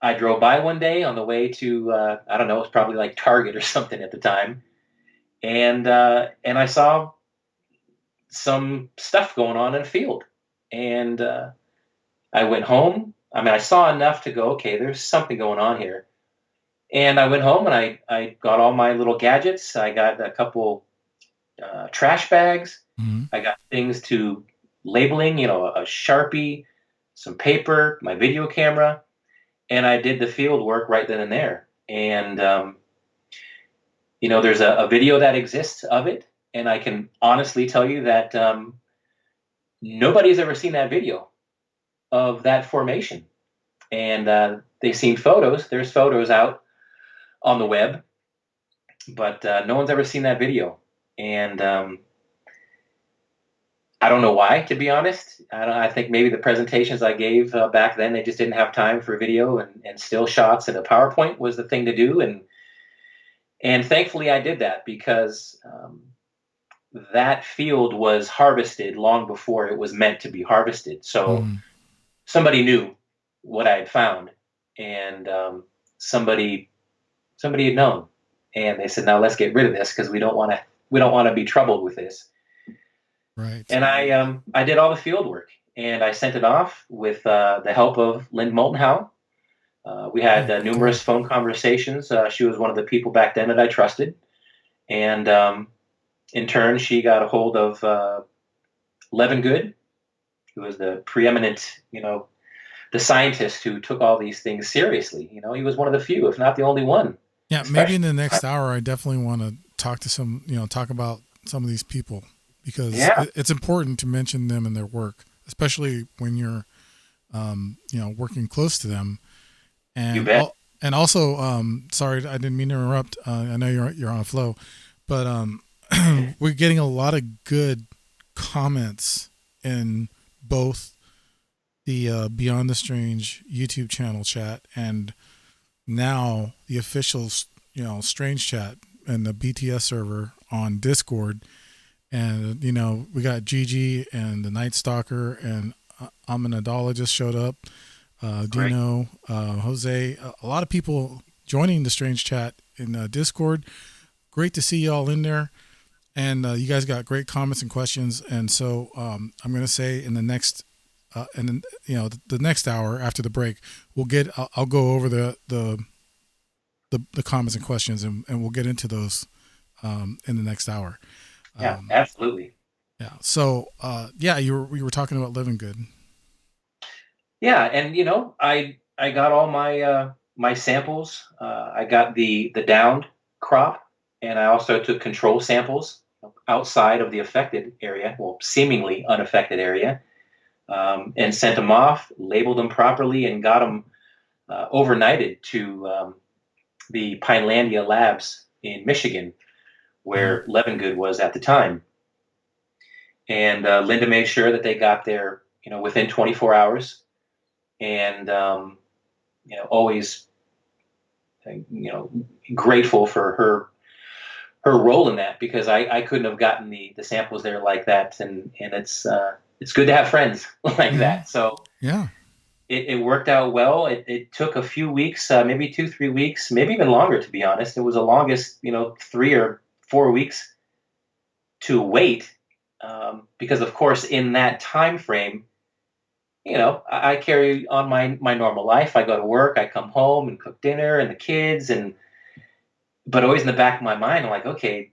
A: I drove by one day on the way to I don't know, it was probably like Target or something at the time, and I saw some stuff going on in a field, and I went home. I mean, I saw enough to go, okay, there's something going on here. And I went home and I got all my little gadgets. I got a couple trash bags.
D: Mm-hmm.
A: I got things to labeling, a Sharpie, some paper, my video camera. And I did the field work right then and there. And, there's a video that exists of it. And I can honestly tell you that nobody's ever seen that video of that formation. And they've seen photos. There's photos out on the web, but no one's ever seen that video. And I don't know why, to be honest. I think maybe the presentations I gave back then, they just didn't have time for video and still shots, and a PowerPoint was the thing to do. And thankfully I did that because that field was harvested long before it was meant to be harvested. So somebody knew what I had found, and somebody had known, and they said, "Now let's get rid of this because we don't want to be troubled with this."
D: Right.
A: And I did all the field work, and I sent it off with the help of Linda Moulton Howe. We had
D: Oh, cool.
A: numerous phone conversations. She was one of the people back then that I trusted, and in turn, she got a hold of Levengood, who was the preeminent, the scientist who took all these things seriously. He was one of the few, if not the only one,
D: Yeah, maybe
A: especially.
D: in the next hour, I definitely want to talk to talk about some of these people because
A: Yeah,
D: it's important to mention them and their work, especially when you're, working close to them.
A: you
D: And
A: bet.
D: and also, sorry, I didn't mean to interrupt. I know you're on a flow, but we're getting a lot of good comments in both the Beyond the Strange YouTube channel chat and now the official, Strange chat and the BTS server on Discord. And, we got Gigi and the Night Stalker and Aminadologist showed up.
A: Great.
D: Dino, Jose, a lot of people joining the Strange chat in Discord. Great to see y'all in there. And you guys got great comments and questions. And so I'm going to say in the next, and then the next hour after the break, I'll go over the comments and questions, and we'll get into those in the next hour.
A: Yeah,
D: Um,
A: absolutely.
D: yeah. So yeah, we were talking about living good.
A: Yeah, and I got all my samples. I got the downed crop, and I also took control samples outside of the affected area, well, seemingly unaffected area, and sent them off, labeled them properly, and got them overnighted to the Pinelandia Labs in Michigan,
D: Mhm.
A: where Levengood was at the time. And Linda made sure that they got there, within 24 hours, and always, you know, grateful for her role in that because I couldn't have gotten the samples there like that, and it's good to have friends like
D: Mhm.
A: that. So
D: Yeah.
A: it worked out well. It took a few weeks, maybe 2-3 weeks, maybe even longer, to be honest. It was the longest, 3 or 4 weeks to wait, because of course in that time frame, I carry on my normal life. I go to work, I come home and cook dinner and the kids, and but always in the back of my mind, I'm like, okay,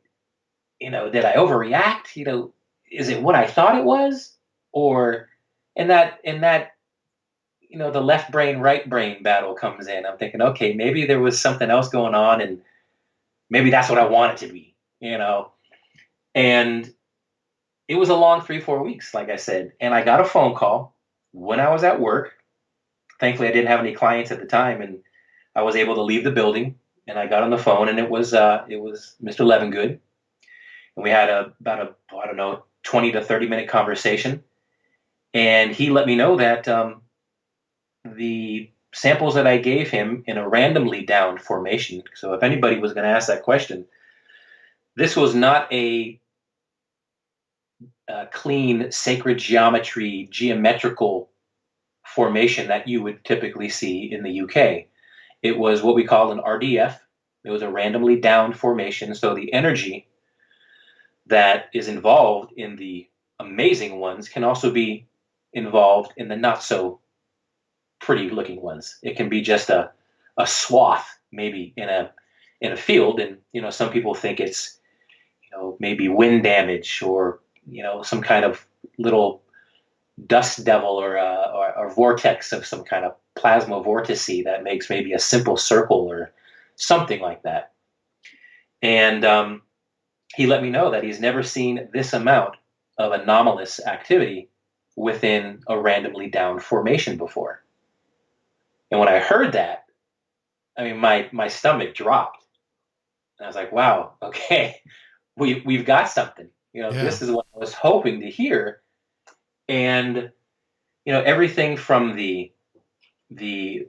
A: did I overreact? Is it what I thought it was, or in that the left brain right brain battle comes in. I'm thinking, okay, maybe there was something else going on, and maybe that's what I want it to be, and it was a long 3-4 weeks, like I said, and I got a phone call when I was at work. Thankfully, I didn't have any clients at the time, and I was able to leave the building. And I got on the phone, and it was Mr. Levengood, and we had about a I don't know 20 to 30 minute conversation, and he let me know that the samples that I gave him in a randomly downed formation. So if anybody was going to ask that question, this was not a clean sacred geometry geometrical formation that you would typically see in the UK. It was what we call an RDF. It was a randomly downed formation. So the energy that is involved in the amazing ones can also be involved in the not so pretty looking ones. It can be just a swath, maybe in a field, and some people think it's maybe wind damage, or some kind of little dust devil, or a vortex of some kind of plasma vortice that makes maybe a simple circle or something like that. And he let me know that he's never seen this amount of anomalous activity within a randomly downed formation before. And when I heard that, I mean, my stomach dropped. And I was like, wow, okay, we've got something.
D: Yeah.
A: This is what I was hoping to hear. And everything from the the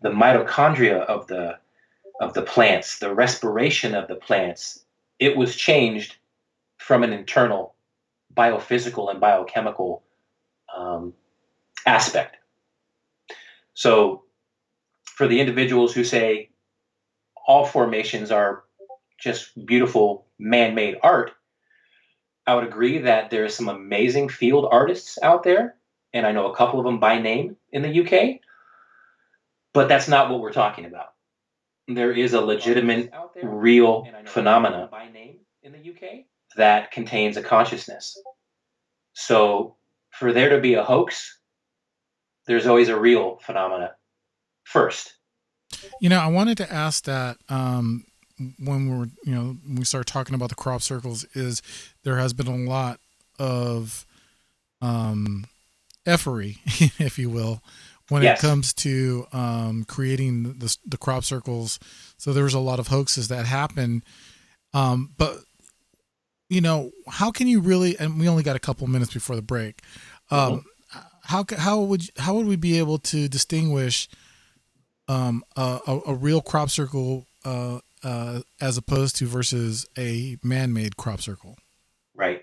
A: mitochondria of the plants, the respiration of the plants, it was changed from an internal biophysical and biochemical um, aspect. So for the individuals who say all formations are just beautiful man-made art, I would agree that there's some amazing field artists out there, and I know a couple of them by name in the UK, but that's not what we're talking about. There is a legitimate, real phenomena in the UK that contains a consciousness. So for there to be a hoax, there's always a real phenomena first.
D: I wanted to ask that when we start talking about the crop circles, is there has been a lot of effery, if you will, when
A: Yes.
D: it comes to creating the crop circles. So there was a lot of hoaxes that happened. But how can you really, and we only got a couple minutes before the break. How would we be able to distinguish a real crop circle as opposed to versus a man-made crop circle?
A: Right.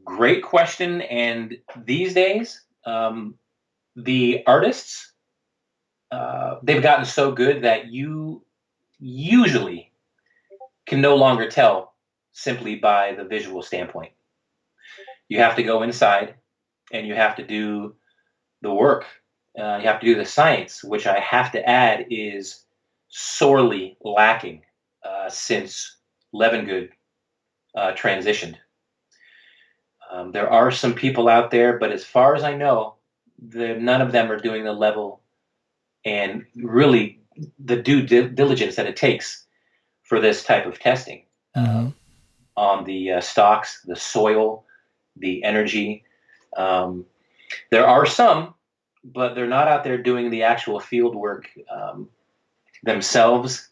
A: Great question. And these days, the artists, they've gotten so good that you usually can no longer tell simply by the visual standpoint. You have to go inside and you have to do the work. You have to do the science, which I have to add is sorely lacking since Levengood transitioned. There are some people out there, but as far as I know, none of them are doing the level and really the due diligence that it takes for this type of testing on the stocks, the soil, the energy. There are some, but they're not out there doing the actual field work themselves.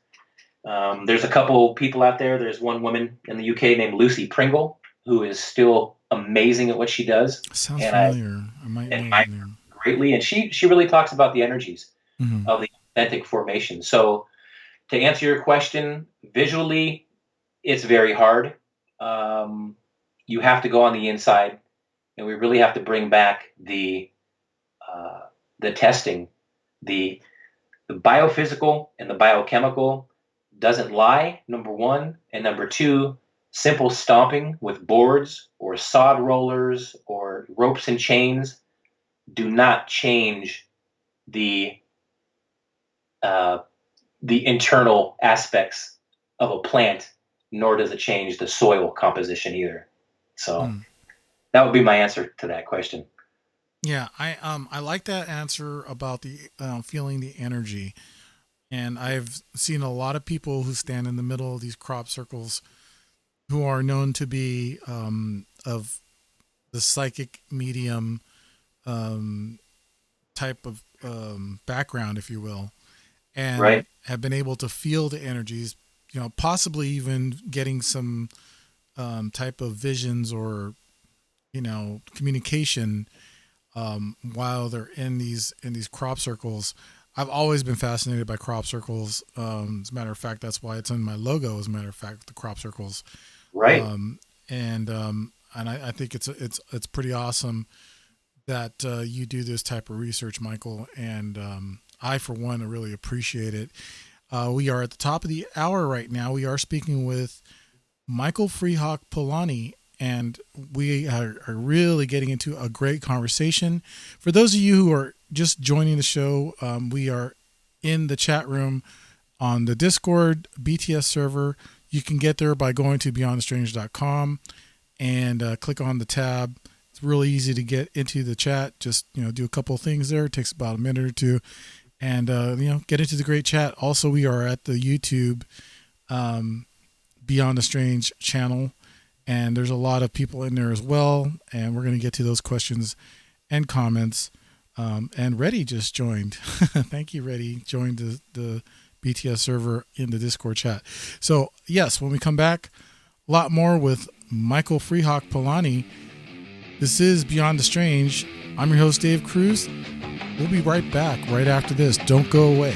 A: There's a couple people out there. There's one woman in the UK named Lucy Pringle, who is still amazing at what she does.
D: Sounds familiar. I might know her name.
A: Greatly, and she really talks about the energies of the authentic formation. So to answer your question, visually, it's very hard. You have to go on the inside, and we really have to bring back the testing. The biophysical and the biochemical doesn't lie, number one, and number two, simple stomping with boards or sod rollers or ropes and chains do not change the internal aspects of a plant, nor does it change the soil composition either. So that would be my answer to that question.
D: Yeah, I like that answer about the feeling the energy, and I've seen a lot of people who stand in the middle of these crop circles who are known to be of the psychic medium type of background, if you will, and have been able to feel the energies, possibly even getting some type of visions or communication while they're in these crop circles. I've always been fascinated by crop circles. As a matter of fact, that's why it's in my logo. As a matter of fact, the crop circles,
A: right?
D: And I think it's pretty awesome that you do this type of research, Michael. And I, for one, really appreciate it. We are at the top of the hour right now. We are speaking with Michael FreeHawk Polani, and we are really getting into a great conversation. For those of you who are just joining the show, we are in the chat room on the Discord BTS server. You can get there by going to beyondthestrange.com and click on the tab. It's really easy to get into the chat. Just do a couple of things there. It takes about a minute or two, and get into the great chat. Also, we are at the YouTube Beyond the Strange channel, and there's a lot of people in there as well, and we're going to get to those questions and comments. And Reddy just joined. Thank you, Reddy. Joined the BTS server in the Discord chat. So, yes, when we come back, a lot more with Michael FreeHawk Polani. This is Beyond the Strange. I'm your host, Dave Cruz. We'll be right back right after this. Don't go away.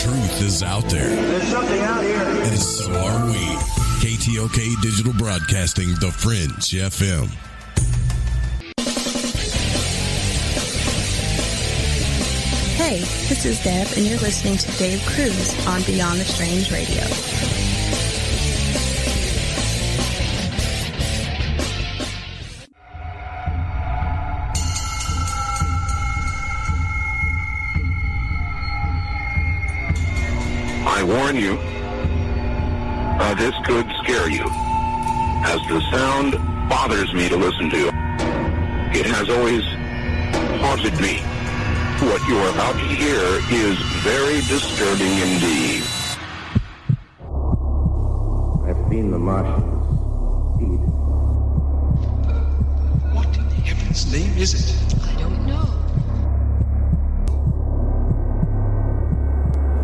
E: truth is out there.
F: There's something out here.
E: And so are we. KTOK Digital Broadcasting, The Fringe FM.
G: Hey, this is Deb, and you're listening to Dave Cruz on Beyond the Strange Radio.
H: I warn you, this could scare you, as the sound bothers me to listen to. It has always haunted me. What you're about to hear is very disturbing indeed.
I: I've seen the Martians eat.
B: What in heaven's name is it?
J: I don't know.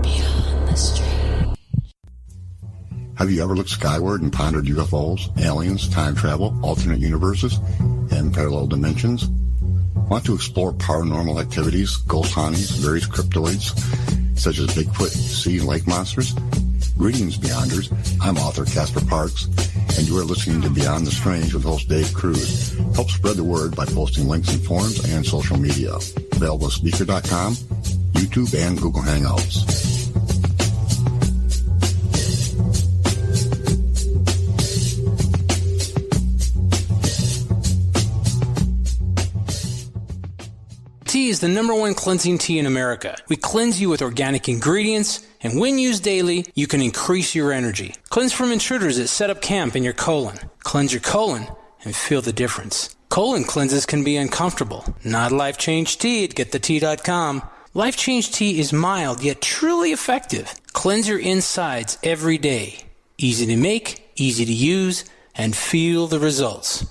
J: Beyond the Strange.
K: Have you ever looked skyward and pondered UFOs, aliens, time travel, alternate universes, and parallel dimensions? Want to explore paranormal activities, ghost hauntings, various cryptoids, such as Bigfoot, sea and lake monsters? Greetings, Beyonders. I'm author Casper Parks, and you are listening to Beyond the Strange with host Dave Cruz. Help spread the word by posting links in forums and social media. Available at Speaker.com, YouTube, and Google Hangouts.
L: Tea is the #1 cleansing tea in America. We cleanse you with organic ingredients, and when used daily, you can increase your energy. Cleanse from intruders that set up camp in your colon. Cleanse your colon and feel the difference. Colon cleanses can be uncomfortable. Not Life Change Tea at getthetea.com. Life Change Tea is mild yet truly effective. Cleanse your insides every day. Easy to make, easy to use, and feel the results.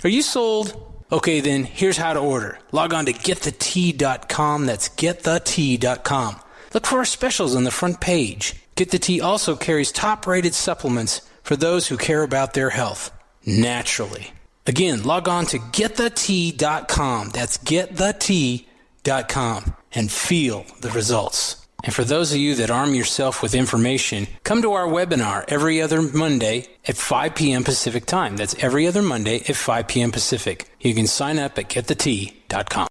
L: Are you sold? Okay, then here's how to order. Log on to getthetea.com. That's getthetea.com. Look for our specials on the front page. Get the Tea also carries top-rated supplements for those who care about their health naturally. Again, log on to getthetea.com. That's getthetea.com and feel the results. And for those of you that arm yourself with information, come to our webinar every other Monday at 5 p.m. Pacific time. That's every other Monday at 5 p.m. Pacific. You can sign up at getthetea.com.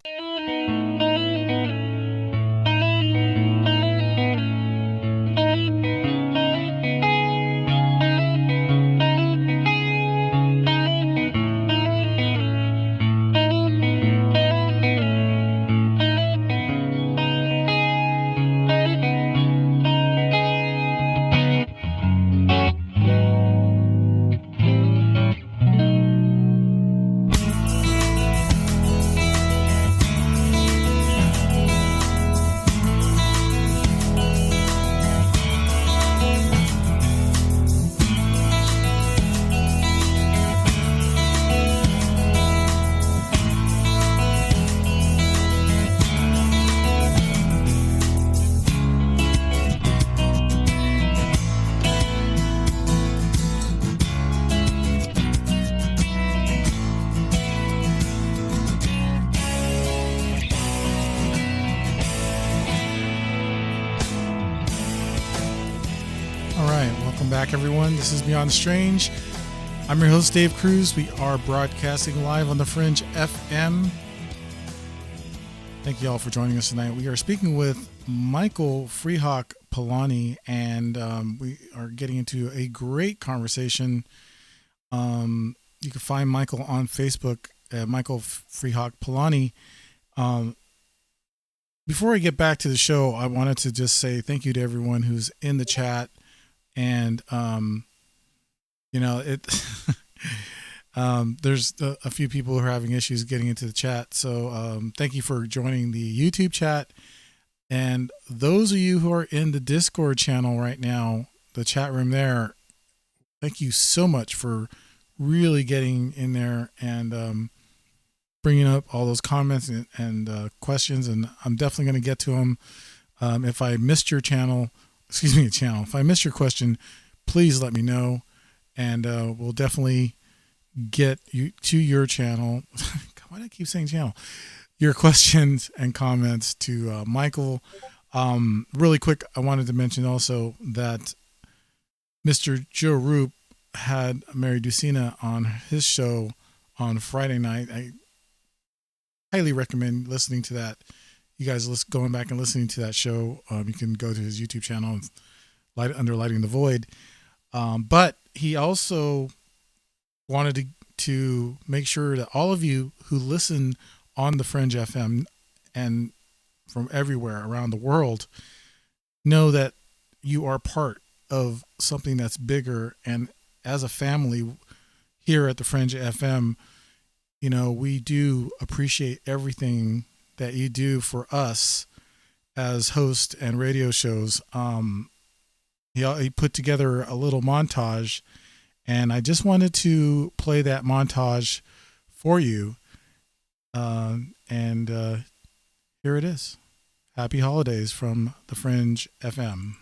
D: Everyone, this is Beyond Strange. I'm your host Dave Cruz. We are broadcasting live on the Fringe FM. Thank you all for joining us tonight. We are speaking with Michael FreeHawk Polani, and we are getting into a great conversation. You can find Michael on Facebook at Michael FreeHawk Polani. Before I get back to the show, I wanted to just say thank you to everyone who's in the chat. And, there's a few people who are having issues getting into the chat. So, thank you for joining the YouTube chat. And those of you who are in the Discord channel right now, the chat room there, thank you so much for really getting in there and, bringing up all those comments and questions. And I'm definitely going to get to them. If I missed your channel, if I missed your question, please let me know, and we'll definitely get you to your channel. Why do I keep saying channel? Your questions and comments to Michael. Really quick, I wanted to mention also that Mr. Joe Roop had Mary Ducina on his show on Friday night. I highly recommend listening to that. You guys going back and listening to that show. You can go to his YouTube channel, under Lighting the Void. But he also wanted to make sure that all of you who listen on the Fringe FM and from everywhere around the world know that you are part of something that's bigger. And as a family here at the Fringe FM, you know, we do appreciate everything that you do for us as hosts and radio shows. He put together a little montage, and I just wanted to play that montage for you. Here it is. Happy holidays from the Fringe FM.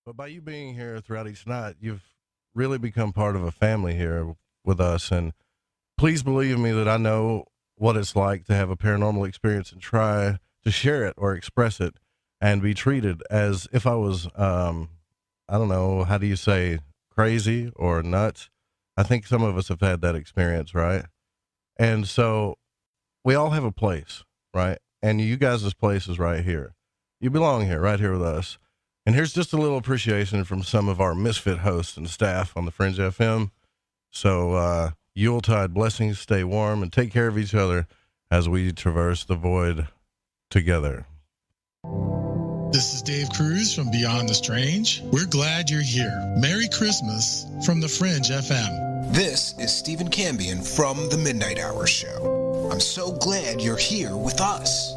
F: But by you being here throughout each night, you've really become part of a family here with us. And please believe me that I know what it's like to have a paranormal experience and try to share it or express it and be treated as if I was, I don't know, how do you say, crazy or nuts? I think some of us have had that experience, right? And so we all have a place, right? And you guys' place is right here. You belong here, right here with us. And here's just a little appreciation from some of our misfit hosts and staff on the Fringe FM. So, Yuletide blessings, stay warm, and take care of each other as we traverse the void together.
M: This is Dave Cruz from Beyond the Strange. We're glad you're here. Merry Christmas from the Fringe FM.
N: This is Stephen Cambion from the Midnight Hour Show. I'm so glad you're here with us.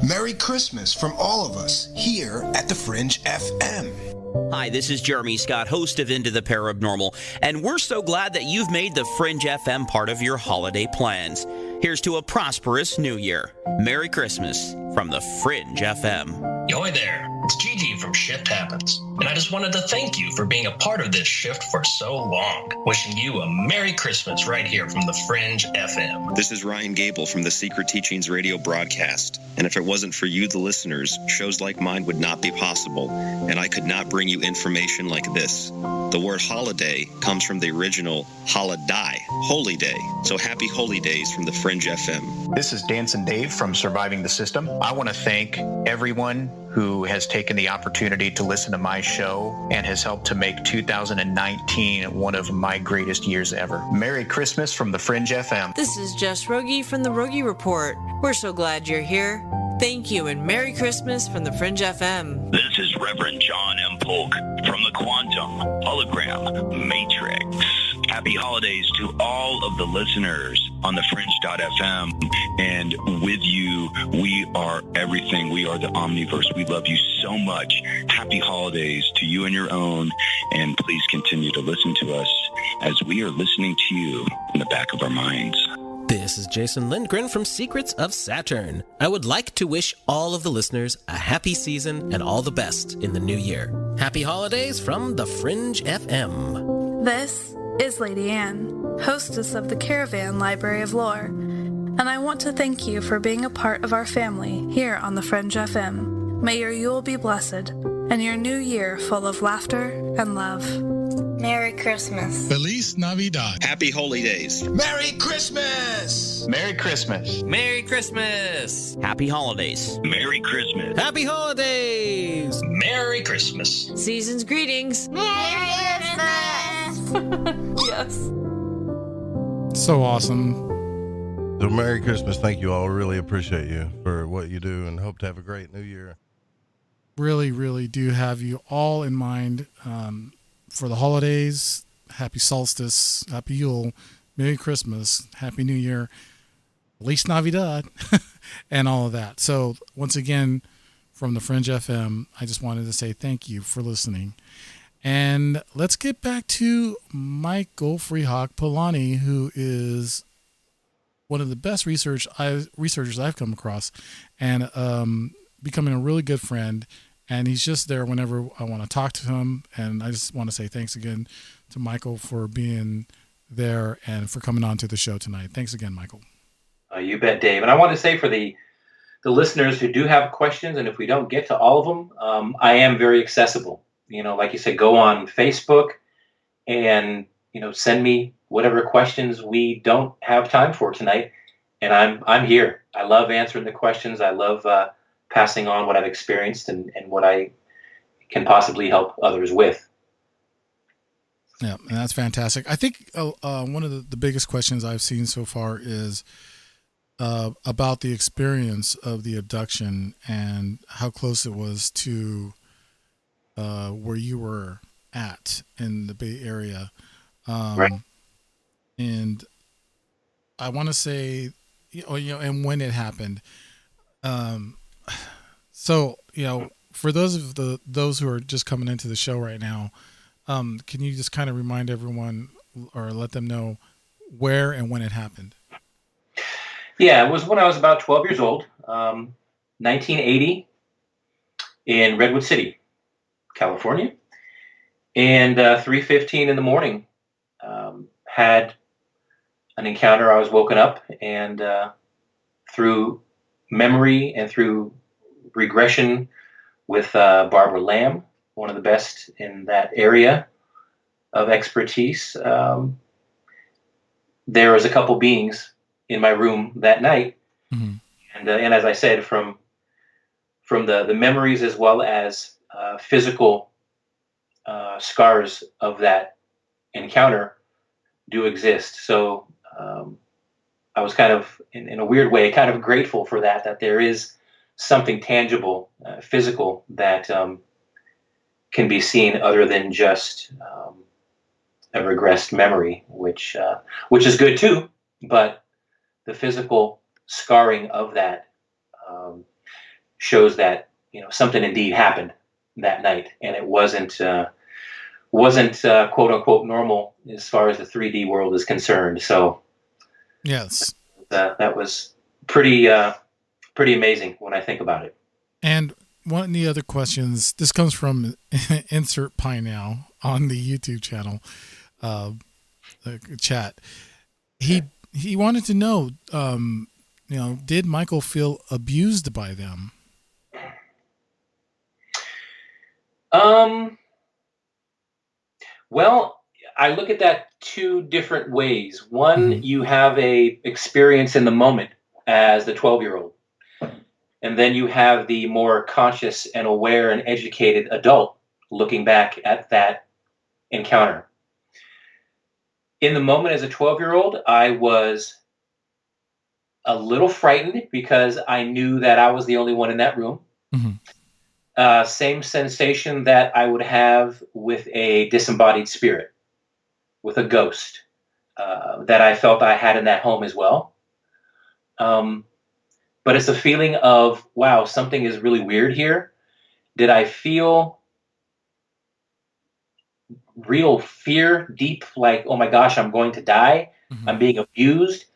N: Merry Christmas from all of us here at the Fringe FM.
O: Hi, this is Jeremy Scott, host of Into the Paranormal, and we're so glad that you've made the Fringe FM part of your holiday plans. Here's to a prosperous new year. Merry Christmas from the Fringe FM.
P: Yo there, it's Gigi from Shift Happens, and I just wanted to thank you for being a part of this shift for so long. Wishing you a Merry Christmas right here from the Fringe FM.
Q: This is Ryan Gable from the Secret Teachings radio broadcast, and if it wasn't for you, the listeners, shows like mine would not be possible, and I could not bring you information like this. The word holiday comes from the original holiday, holy day. So happy holy days from the Fringe FM.
R: This is Dancing Dave from Surviving the System. I want to thank everyone who has taken the opportunity to listen to my show and has helped to make 2019 one of my greatest years ever. Merry Christmas from the Fringe FM.
S: This is Jess Rogie from the Rogie Report. We're so glad you're here. Thank you and Merry Christmas from the Fringe FM.
T: This is Reverend John M. Polk from the Quantum Hologram Matrix. Happy holidays to all of the listeners on the Fringe.fm. And with you, we are everything. We are the Omniverse. We love you so much. Happy holidays to you and your own. And please continue to listen to us as we are listening to you in the back of our minds.
U: This is Jason Lindgren from Secrets of Saturn. I would like to wish all of the listeners a happy season and all the best in the new year. Happy holidays from the Fringe FM.
V: This is Lady Anne, hostess of the Caravan Library of Lore, and I want to thank you for being a part of our family here on the Fringe FM. May your Yule be blessed, and your new year full of laughter and love.
W: Merry Christmas.
M: Feliz Navidad.
Q: Happy holy days.
N: Merry Christmas.
R: Merry Christmas.
U: Merry Christmas.
O: Happy holidays.
T: Merry Christmas.
U: Happy holidays.
P: Merry Christmas.
S: Season's greetings.
W: Merry Christmas.
S: Yes.
D: So awesome.
F: So Merry Christmas. Thank you all. Really appreciate you for what you do and hope to have a great new year.
D: Really, really do have you all in mind for the holidays. Happy solstice, happy Yule, Merry Christmas, Happy New Year, Feliz Navidad, and all of that. So once again, from the Fringe FM, I just wanted to say thank you for listening. And let's get back to Michael FreeHawk Polani, who is one of the best researchers I've come across, and becoming a really good friend. And he's just there whenever I want to talk to him. And I just want to say thanks again to Michael for being there and for coming on to the show tonight. Thanks again, Michael.
A: You bet, Dave. And I want to say for the the listeners who do have questions, and if we don't get to all of them, I am very accessible. Like you said, go on Facebook and send me whatever questions we don't have time for tonight, and I'm here. I love answering the questions. I love passing on what I've experienced and what I can possibly help others with.
D: Yeah, and that's fantastic. I think one of the biggest questions I've seen so far is about the experience of the abduction and how close it was to where you were at in the Bay Area.
A: Right.
D: And I want to say, and when it happened. So, for those who are just coming into the show right now, can you just kind of remind everyone or let them know where and when it happened?
A: Yeah, it was when I was about 12 years old, 1980, in Redwood City, California. And 3:15 in the morning, had an encounter. I was woken up, and through memory and through regression with Barbara Lamb, one of the best in that area of expertise, there was a couple beings in my room that night.
D: Mm-hmm.
A: And as I said, from the memories as well as physical scars of that encounter do exist. So I was kind of, in a weird way, kind of grateful for that there is something tangible, physical, that can be seen other than just a regressed memory, which is good too. But the physical scarring of that shows that something indeed happened that night, and it wasn't quote unquote normal as far as the 3D world is concerned. So
D: yes,
A: that was pretty amazing when I think about it.
D: And one of the other questions, this comes from Insert Pie Now on the YouTube channel chat. He wanted to know, did Michael feel abused by them?
A: Well, I look at that two different ways. One, you have a experience in the moment as the 12-year-old. And then you have the more conscious and aware and educated adult looking back at that encounter. In the moment as a 12-year-old, I was a little frightened because I knew that I was the only one in that room.
D: Mm-hmm.
A: Same sensation that I would have with a disembodied spirit, with a ghost, that I felt I had in that home as well. But it's a feeling of, wow, something is really weird here. Did I feel real fear, deep, like, oh my gosh, I'm going to die? Mm-hmm. I'm being abused?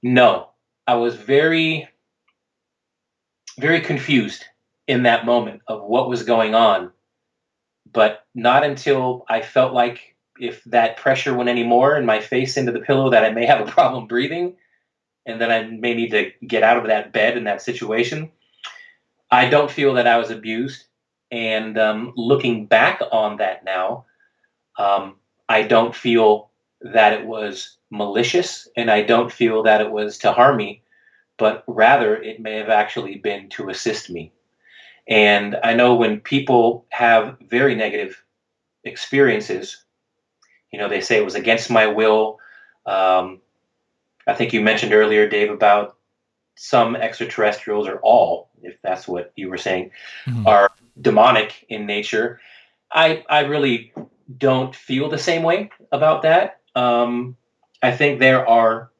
A: No. I was very, very confused in that moment of what was going on. But not until I felt like if that pressure went any more in my face into the pillow that I may have a problem breathing, and then I may need to get out of that bed in that situation. I don't feel that I was abused. And looking back on that now, I don't feel that it was malicious, and I don't feel that it was to harm me, but rather it may have actually been to assist me. And I know when people have very negative experiences, they say it was against my will. I think you mentioned earlier, Dave, about some extraterrestrials, or all, if that's what you were saying, mm-hmm. are demonic in nature. I really don't feel the same way about that. I think there are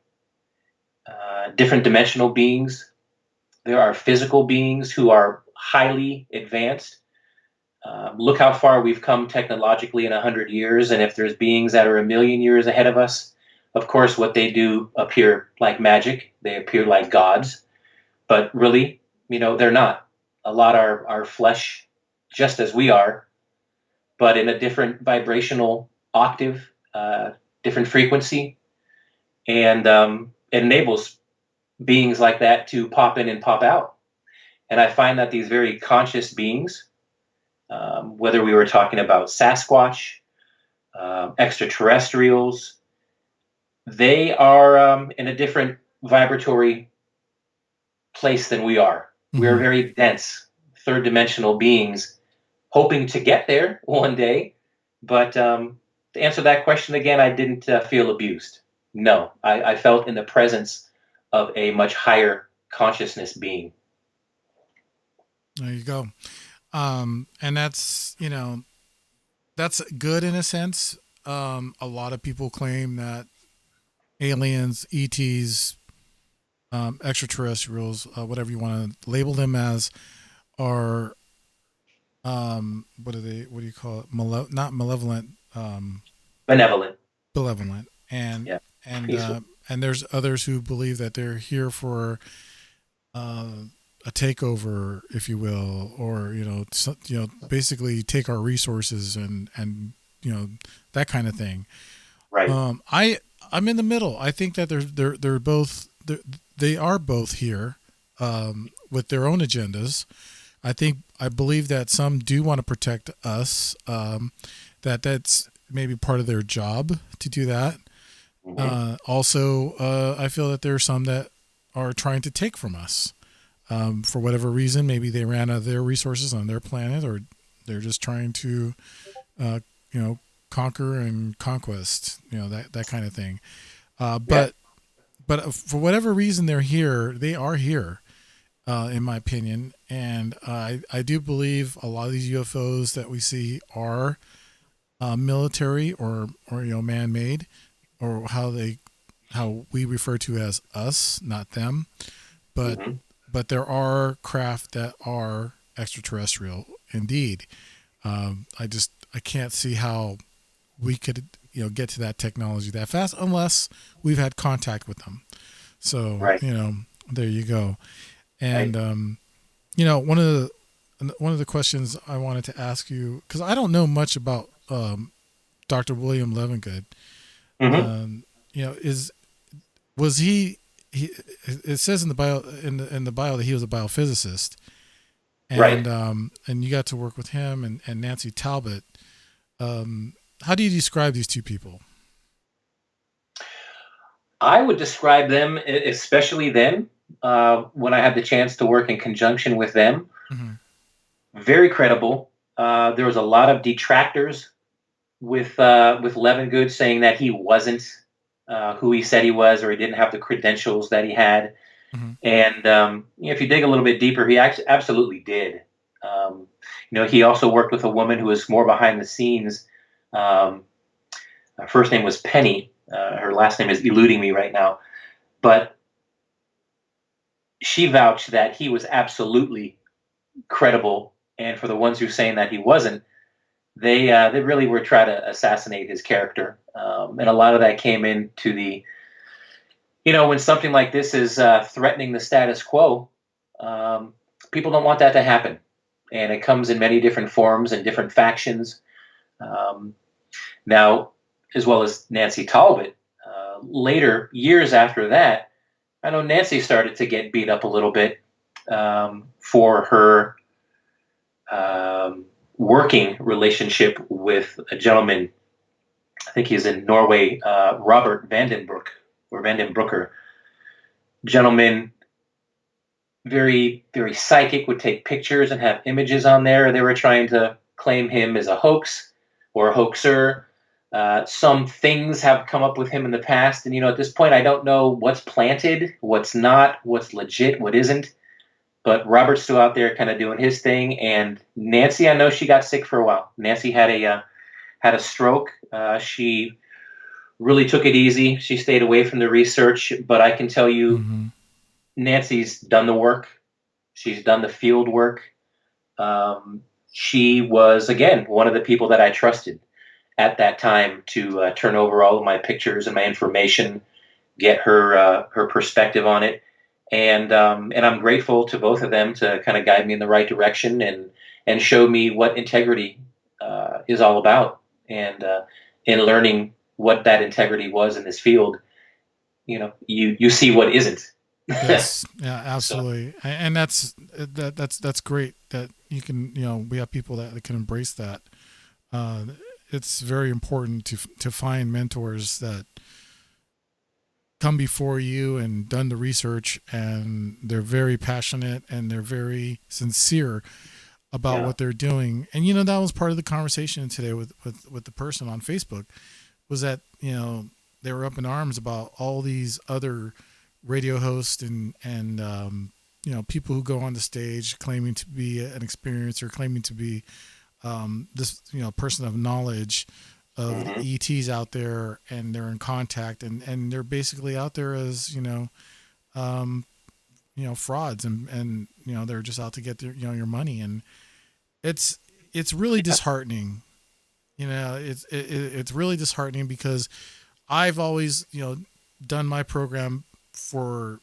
A: different dimensional beings. There are physical beings who are highly advanced. Look how far we've come technologically in 100 years, and if there's beings that are 1,000,000 years ahead of us, of course, what they do appear like magic. They appear like gods, but really, they're not. A lot are flesh, just as we are, but in a different vibrational octave, different frequency, and it enables beings like that to pop in and pop out And I find that these very conscious beings, whether we were talking about Sasquatch, extraterrestrials, they are in a different vibratory place than we are. We are very dense, third dimensional beings, hoping to get there one day. But to answer that question again, I didn't feel abused. No, I felt in the presence of a much higher consciousness being.
D: There you go. And that's, that's good in a sense. A lot of people claim that aliens, ETs, extraterrestrials, whatever you want to label them as, are what do you call it? Not malevolent,
A: benevolent.
D: And
A: yeah.
D: And there's others who believe that they're here for a takeover, if you will, or basically take our resources and that kind of thing.
A: Right.
D: I'm in the middle. I think that they are both here with their own agendas. I believe that some do want to protect us. That's maybe part of their job to do that. Also, I feel that there are some that are trying to take from us for whatever reason. Maybe they ran out of their resources on their planet, or they're just trying to, conquer and conquest, that kind of thing. But for whatever reason they're here, they are here, in my opinion. And I do believe a lot of these UFOs that we see are military or man-made, or how we refer to as us, not them. But there are craft that are extraterrestrial indeed. I can't see how we could get to that technology that fast unless we've had contact with them. So there you go. And one of the questions I wanted to ask you, because I don't know much about Dr. William Levengood. Was he? It says in the bio that he was a biophysicist, and and you got to work with him and Nancy Talbott. How do you describe these two people?
A: I would describe them, especially them, when I had the chance to work in conjunction with them. Very credible. There was a lot of detractors with Levengood saying that he wasn't who he said he was, or he didn't have the credentials that he had. And if you dig a little bit deeper, he absolutely did. He also worked with a woman who was more behind the scenes. Her first name was Penny. Her last name is eluding me right now. But she vouched that he was absolutely credible. And for the ones who were saying that he wasn't, they really were trying to assassinate his character. And a lot of that came into the, when something like this is threatening the status quo, people don't want that to happen. And it comes in many different forms and different factions. Now, as well as Nancy Talbott, later, years after that, I know Nancy started to get beat up a little bit for her working relationship with a gentleman. I think he's in Norway, Robert Vandenbrucker. Gentleman, very, very psychic, would take pictures and have images on there. They were trying to claim him as a hoax or a hoaxer. Some things have come up with him in the past. And, at this point, I don't know what's planted, what's not, what's legit, what isn't. But Robert's still out there kind of doing his thing. And Nancy, I know she got sick for a while. Nancy had a stroke. She really took it easy. She stayed away from the research. But I can tell you, Nancy's done the work. She's done the field work. She was, again, one of the people that I trusted at that time to turn over all of my pictures and my information, get her perspective on it. And I'm grateful to both of them to kind of guide me in the right direction and show me what integrity is all about. And in learning what that integrity was in this field, you see what isn't.
D: Yes, yeah, absolutely, and that's great that you can, we have people that can embrace that. Uh, it's very important to find mentors that come before you and done the research, and they're very passionate and they're very sincere about what they're doing. And that was part of the conversation today with the person on Facebook, was that they were up in arms about all these other radio hosts and people who go on the stage claiming to be an experiencer, claiming to be this person of knowledge of the ETs out there, and they're in contact, and they're basically out there as frauds, and they're just out to get their your money, and it's really disheartening. It's really disheartening, because I've always done my program for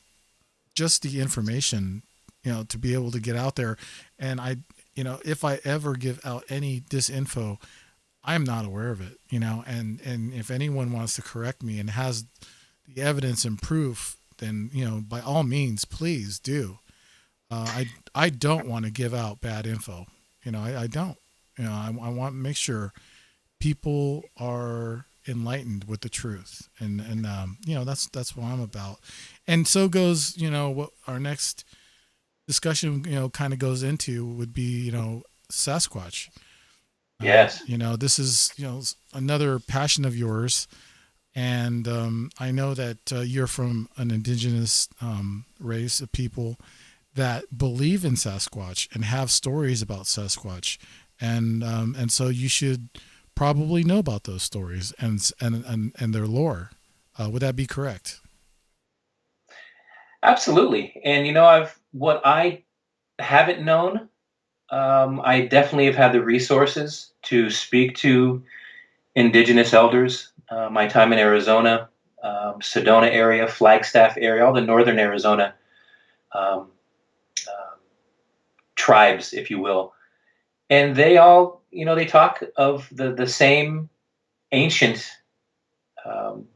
D: just the information, to be able to get out there, and if I ever give out any disinfo, I'm not aware of it, and if anyone wants to correct me and has the evidence and proof, then by all means, please do. I don't want to give out bad info. I don't. I want to make sure people are enlightened with the truth, and that's what I'm about. And so goes what our next discussion kind of goes into would be Sasquatch.
A: Yes.
D: This is another passion of yours, and I know that you're from an indigenous race of people that believe in Sasquatch and have stories about Sasquatch, and so you should probably know about those stories and their lore. Would that be correct?
A: Absolutely. And what I haven't known, I definitely have had the resources to speak to indigenous elders. My time in Arizona, Sedona area, Flagstaff area, all the northern Arizona um, tribes, if you will, and they all, they talk of the same ancient um,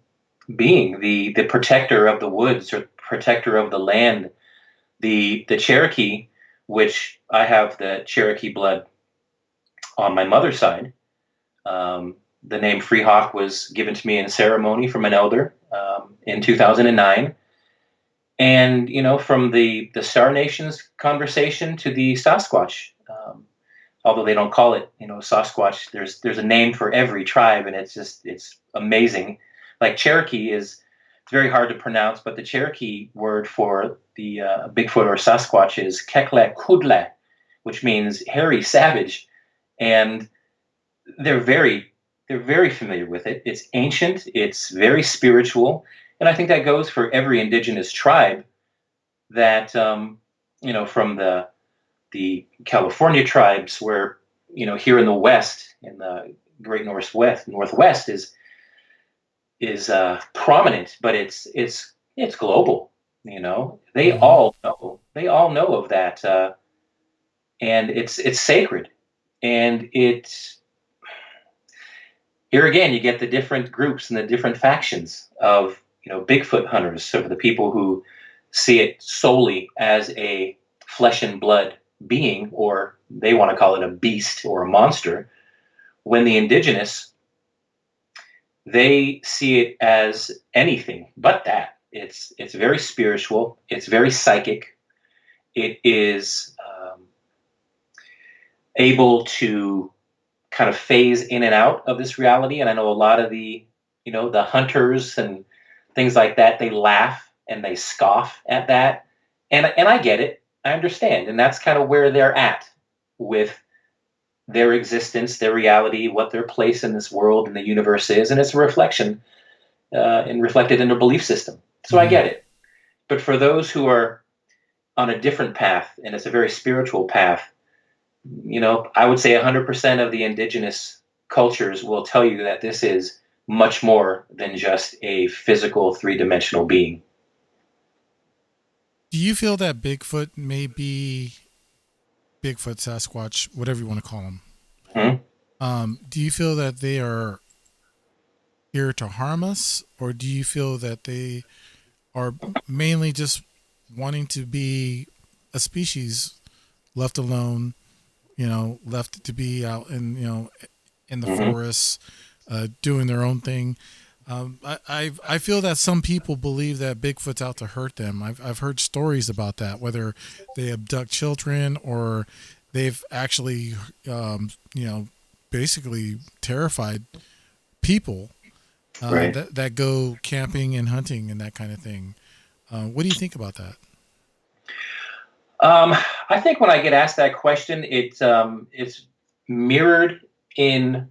A: being, the protector of the woods, or protector of the land, the Cherokee, which I have the Cherokee blood on my mother's side. The name FreeHawk was given to me in ceremony from an elder in 2009. And, from the Star Nations conversation to the Sasquatch, although they don't call it, Sasquatch, there's a name for every tribe, and it's amazing. Like Cherokee it's very hard to pronounce, but the Cherokee word for the Bigfoot or Sasquatch is Kekle Kudle, which means hairy savage. And they're very familiar with it. It's ancient, it's very spiritual, and I think that goes for every indigenous tribe that from the California tribes, where here in the West, in the Great Northwest is prominent, but it's global. They all know of that, and it's sacred, and it's here again, you get the different groups and the different factions of Bigfoot hunters, so the people who see it solely as a flesh and blood being, or they want to call it a beast or a monster. When the indigenous, they see it as anything but that. It's very spiritual. It's very psychic. It is able to kind of phase in and out of this reality. And I know a lot of the hunters and things like that, they laugh and they scoff at that. And I get it. I understand. And that's kind of where they're at with their existence, their reality, what their place in this world and the universe is. And it's a reflection and reflected in their belief system. So I get it. But for those who are on a different path, and it's a very spiritual path, I would say 100% of the indigenous cultures will tell you that this is much more than just a physical three-dimensional being.
D: Do you feel that Bigfoot may be Bigfoot, Sasquatch, whatever you want to call them? Do you feel that they are here to harm us, or do you feel that they are mainly just wanting to be a species left alone, left to be out in the forests, doing their own thing. I feel that some people believe that Bigfoot's out to hurt them. I've heard stories about that, whether they abduct children or they've actually, basically terrified people that go camping and hunting and that kind of thing. What do you think about that?
A: I think when I get asked that question, it's mirrored in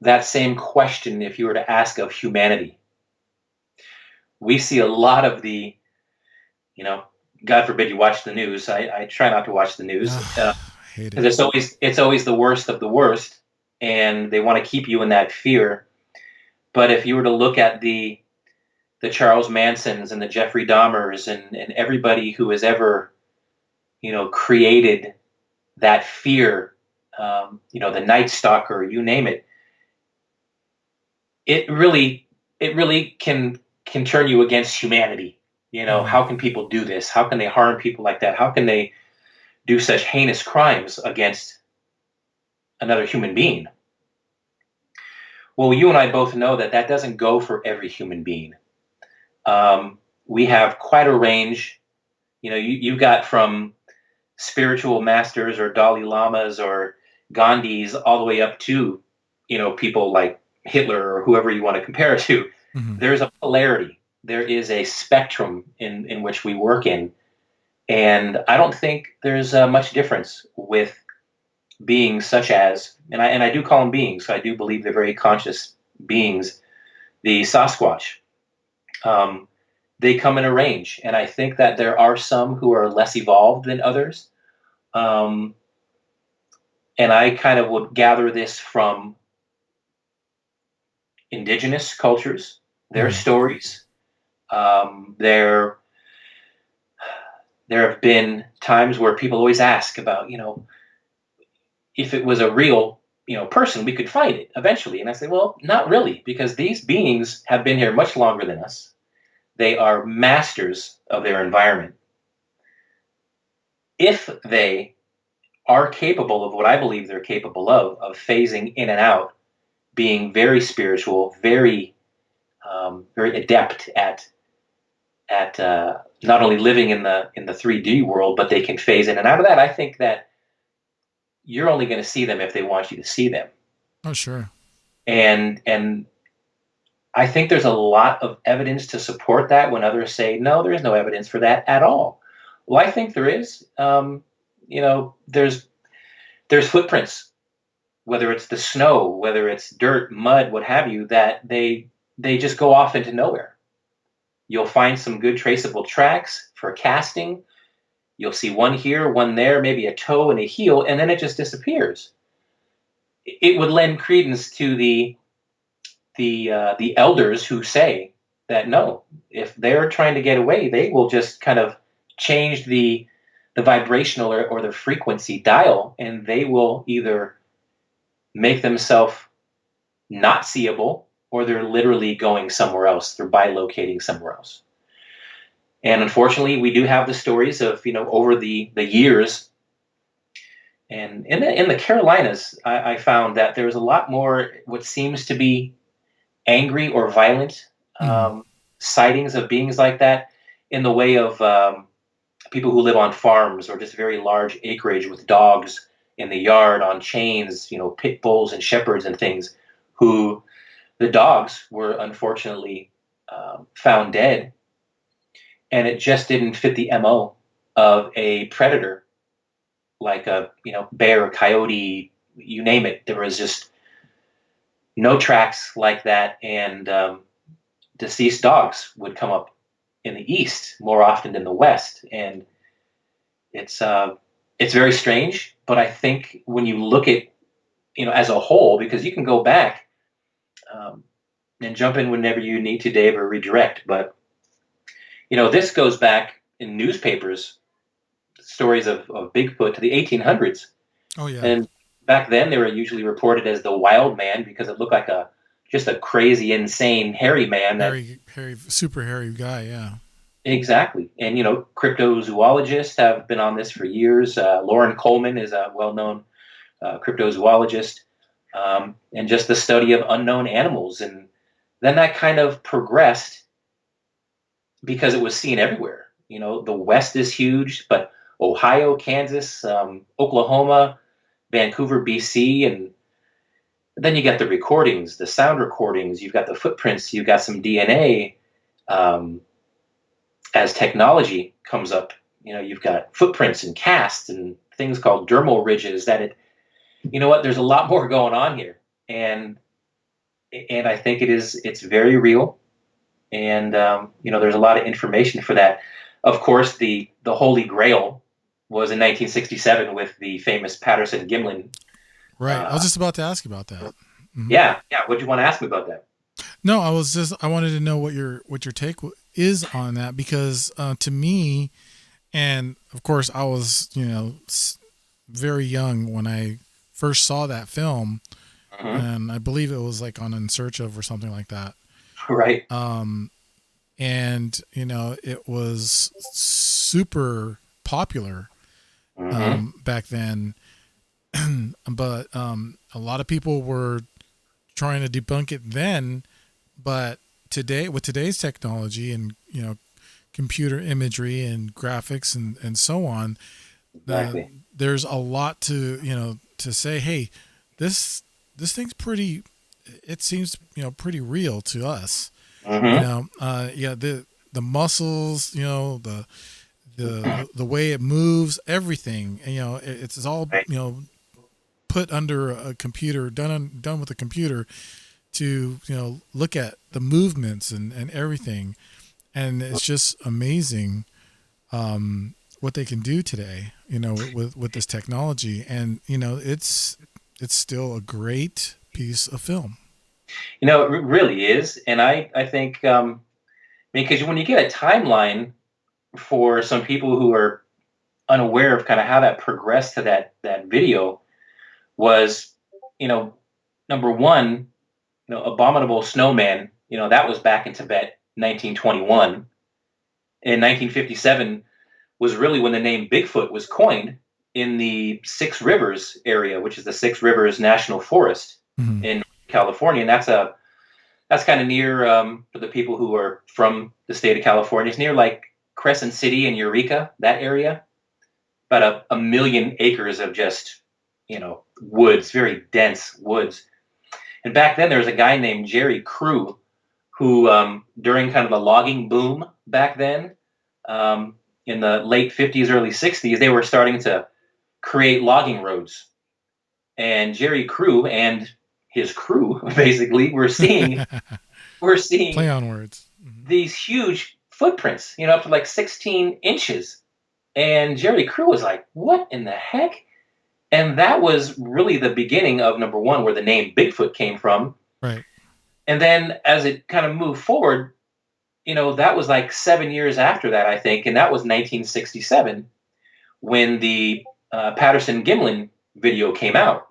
A: that same question if you were to ask of humanity. We see a lot of the, God forbid you watch the news. I try not to watch the news. It's always the worst of the worst, and they want to keep you in that fear. But if you were to look at the Charles Mansons and the Jeffrey Dahmers and everybody who has ever, created that fear, the Night Stalker, you name it, it really can turn you against humanity. How can people do this? How can they harm people like that? How can they do such heinous crimes against another human being? Well, you and I both know that doesn't go for every human being. We have quite a range. You've got from spiritual masters or Dalai Lamas or Gandhis all the way up to, people like Hitler or whoever you want to compare it to. Mm-hmm. There's a polarity. There is a spectrum in which we work in. And I don't think there's much difference with beings such as, and I do call them beings, so I do believe they're very conscious beings, the Sasquatch. They come in a range, and I think that there are some who are less evolved than others. And I kind of would gather this from indigenous cultures, their stories. There have been times where people always ask about, if it was a real, person, we could find it eventually. And I say, well, not really, because these beings have been here much longer than us. They are masters of their environment. If they are capable of what I believe they're capable of phasing in and out, being very spiritual, very adept at not only living in the 3D world, but they can phase in and out of that. I think that you're only going to see them if they want you to see them.
D: Oh, sure.
A: And I think there's a lot of evidence to support that when others say, no, there is no evidence for that at all. Well, I think there is. There's footprints, whether it's the snow, whether it's dirt, mud, what have you, that they just go off into nowhere. You'll find some good traceable tracks for casting. You'll see one here, one there, maybe a toe and a heel, and then it just disappears. It would lend credence to the elders who say that no, if they're trying to get away, they will just kind of change the vibrational or the frequency dial, and they will either make themselves not seeable, or they're literally going somewhere else. They're bilocating somewhere else. And unfortunately, we do have the stories of, over the years. And in the Carolinas, I found that there was a lot more what seems to be angry or violent sightings of beings like that, in the way of people who live on farms or just very large acreage with dogs in the yard on chains, pit bulls and shepherds and things, who the dogs were unfortunately found dead. And it just didn't fit the MO of a predator, like a bear, coyote, you name it. There was just no tracks like that, and deceased dogs would come up in the east more often than the west, and it's very strange. But I think when you look at as a whole, because you can go back and jump in whenever you need to, Dave, or redirect, but this goes back in newspapers, stories of Bigfoot to the 1800s.
D: Oh yeah.
A: And back then they were usually reported as the wild man because it looked like just a crazy, insane, hairy man.
D: Hairy, super hairy guy, yeah.
A: Exactly. And, cryptozoologists have been on this for years. Lauren Coleman is a well-known cryptozoologist, and just the study of unknown animals. And then that kind of progressed because it was seen everywhere. The West is huge, but Ohio, Kansas, Oklahoma, Vancouver, BC, and then you got the recordings, the sound recordings, you've got the footprints, you've got some DNA. As technology comes up, you've got footprints and casts and things called dermal ridges there's a lot more going on here. And I think it's very real. And, there's a lot of information for that. Of course, the Holy Grail was in 1967 with the famous Patterson-Gimlin.
D: Right. I was just about to ask you about that. Mm-hmm.
A: Yeah. What do you want to ask me about that?
D: No, I wanted to know what your take is on that, because to me, and of course I was, very young when I first saw that film, and I believe it was like on In Search of or something like that.
A: Right.
D: And it was super popular back then, but a lot of people were trying to debunk it then. But today, with today's technology and computer imagery and graphics and so on,
A: exactly.
D: There's a lot to to say. Hey, this thing's pretty. It seems pretty real to us. The muscles, the way it moves, everything. It's all put under a computer, done with a computer, to look at the movements and everything, and it's just amazing what they can do today with this technology. And it's still a great piece of film.
A: It really is. And I think because when you get a timeline for some people who are unaware of kind of how that progressed to that video, was number one, Abominable Snowman, that was back in Tibet, 1921. In 1957 was really when the name Bigfoot was coined in the Six Rivers area, which is the Six Rivers National Forest in California. And that's kind of near, for the people who are from the state of California, it's near like Crescent City and Eureka, that area. About a million acres of just, woods, very dense woods. And back then there was a guy named Jerry Crew who, during kind of the logging boom back then, in the late 50s, early 60s, they were starting to create logging roads. And Jerry Crew and his crew basically were seeing
D: play on words,
A: these huge footprints, up to like 16 inches. And Jerry Crew was like, what in the heck? And that was really the beginning of, number one, where the name Bigfoot came from.
D: Right.
A: And then as it kind of moved forward, that was like 7 years after that, I think. And that was 1967 when the Patterson-Gimlin video came out.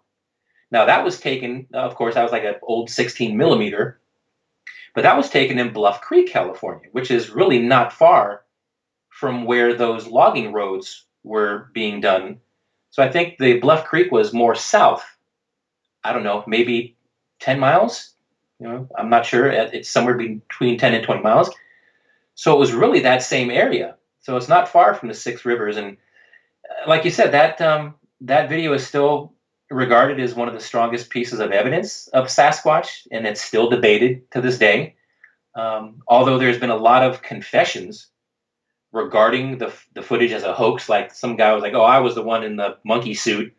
A: Now, that was taken, of course, that was like an old 16 millimeter. But that was taken in Bluff Creek, California, which is really not far from where those logging roads were being done. So I think the Bluff Creek was more south. I don't know, maybe 10 miles. I'm not sure. It's somewhere between 10 and 20 miles. So it was really that same area. So it's not far from the Six Rivers. And like you said, that video is still regarded as one of the strongest pieces of evidence of Sasquatch, and it's still debated to this day. Although there's been a lot of confessions regarding the footage as a hoax. Like some guy was like, "Oh, I was the one in the monkey suit."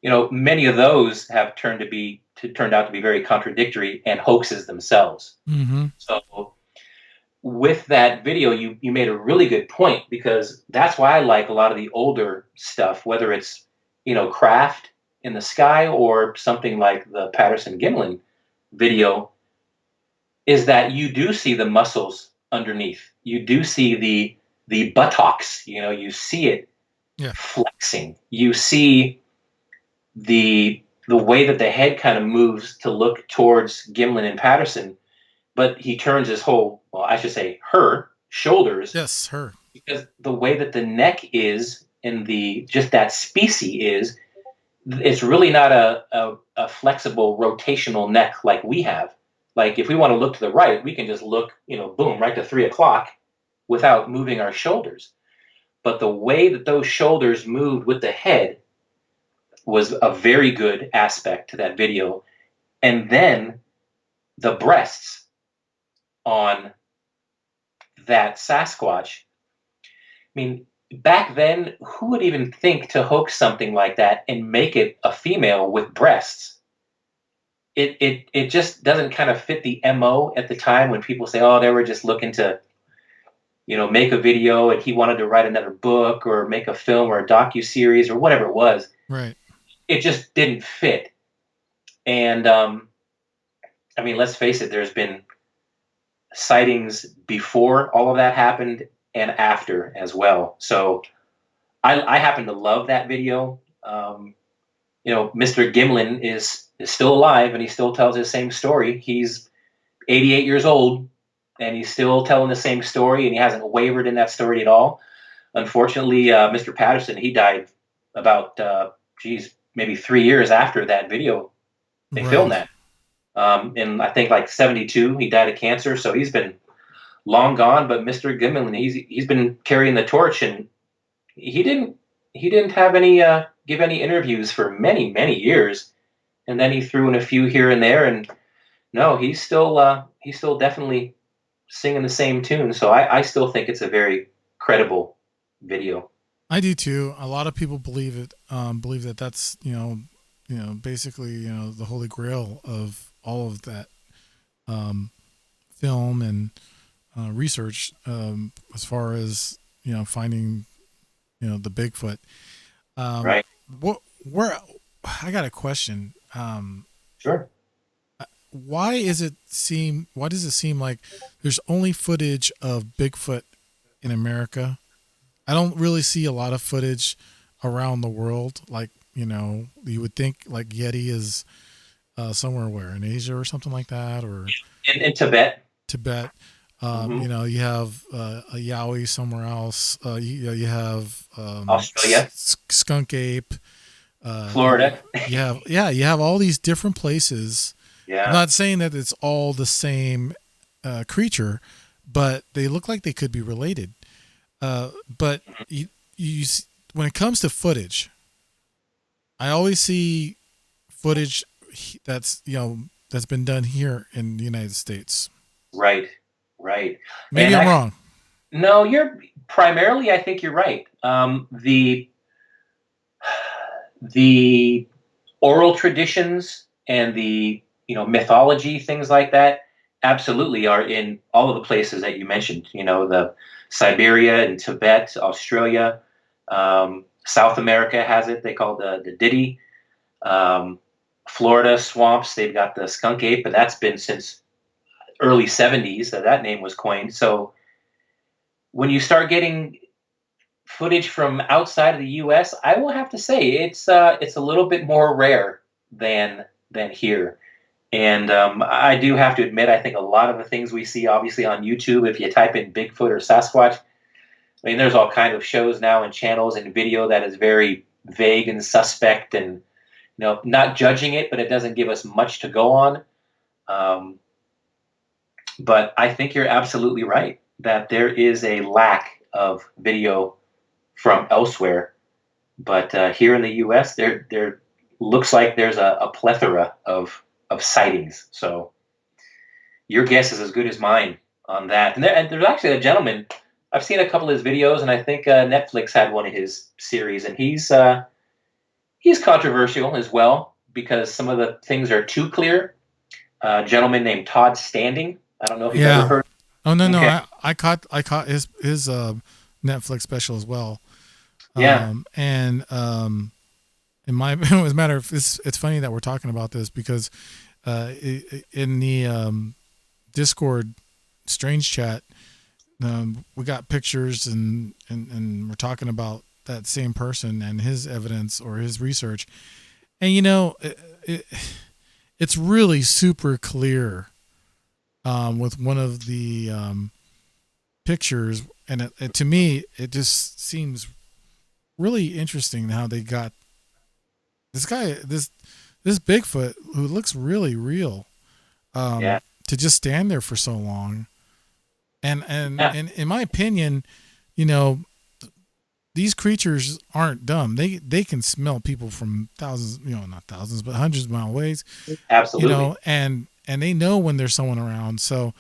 A: Many of those have turned out to be very contradictory and hoaxes themselves.
D: Mm-hmm.
A: So with that video, you made a really good point, because that's why I like a lot of the older stuff, whether it's craft in the sky or something like the Patterson-Gimlin video, is that you do see the muscles underneath. You do see the buttocks. You see it flexing. You see the way that the head kind of moves to look towards Gimlin and Patterson, but he turns his whole, well, I should say her shoulders.
D: Yes, her.
A: Because the way that the neck is and just that species is, it's really not a flexible rotational neck like we have. Like if we want to look to the right, we can just look, boom, right to 3 o'clock without moving our shoulders. But the way that those shoulders moved with the head was a very good aspect to that video. And then the breasts on that Sasquatch. I mean, back then, who would even think to hoax something like that and make it a female with breasts? It just doesn't kind of fit the MO at the time when people say, oh, they were just looking to, make a video and he wanted to write another book or make a film or a docuseries or whatever it was.
D: Right.
A: It just didn't fit. And, let's face it, there's been sightings before all of that happened and after as well. So I happen to love that video. Mr. Gimlin is still alive and he still tells his same story. He's 88 years old and he's still telling the same story and he hasn't wavered in that story at all. Unfortunately, Mr. Patterson, he died about, maybe 3 years after that video. They filmed that. And I think like 72, he died of cancer. So he's been long gone, but Mr. Gimlin, he's been carrying the torch, and he didn't have any give any interviews for many, many years, and then he threw in a few here and there, and no, he's still definitely singing the same tune. So I still think it's a very credible video.
D: I do too. A lot of people believe it. Believe that that's basically the holy grail of all of that film and research as far as finding the Bigfoot.
A: Right.
D: Where I got a question.
A: Sure.
D: Why does it seem like there's only footage of Bigfoot in America? I don't really see a lot of footage around the world. Like, you would think like Yeti is somewhere where in Asia or something like that, or
A: in Tibet.
D: You have a Yowie somewhere else. You have
A: Australia,
D: skunk ape,
A: Florida.
D: You have all these different places.
A: Yeah.
D: I'm not saying that it's all the same creature, but they look like they could be related. But you when it comes to footage, I always see footage that's been done here in the United States.
A: Right.
D: Maybe I'm wrong.
A: No, I think you're right. The oral traditions and the mythology, things like that, absolutely are in all of the places that you mentioned. The Siberia and Tibet, Australia, South America has it. They call it the Didi. Florida swamps, they've got the skunk ape, and that's been since early 70s that name was coined. So when you start getting footage from outside of the U.S., I will have to say it's a little bit more rare than here. And I do have to admit, I think a lot of the things we see, obviously on YouTube, if you type in Bigfoot or Sasquatch, there's all kinds of shows now and channels and video that is very vague and suspect, and not judging it, but it doesn't give us much to go on. But I think you're absolutely right that there is a lack of video from elsewhere. But here in the U.S., there looks like there's a plethora of sightings. So your guess is as good as mine on that. And there's actually a gentleman, I've seen a couple of his videos, and I think Netflix had one of his series, and he's controversial as well because some of the things are too clear. A gentleman named Todd Standing. I don't know if you've ever heard.
D: Oh no,
A: Okay.
D: I caught his Netflix special as well.
A: Yeah.
D: In my, as a matter of, it's funny that we're talking about this because in the Discord Strange Chat, we got pictures and we're talking about that same person and his evidence or his research, and it's really super clear with one of the pictures, and to me, it just seems really interesting how they got this guy, this Bigfoot who looks really real, to just stand there for so long. And in my opinion, these creatures aren't dumb. They can smell people from thousands, not thousands, but hundreds of mile ways.
A: Absolutely.
D: And they know when there's someone around. So,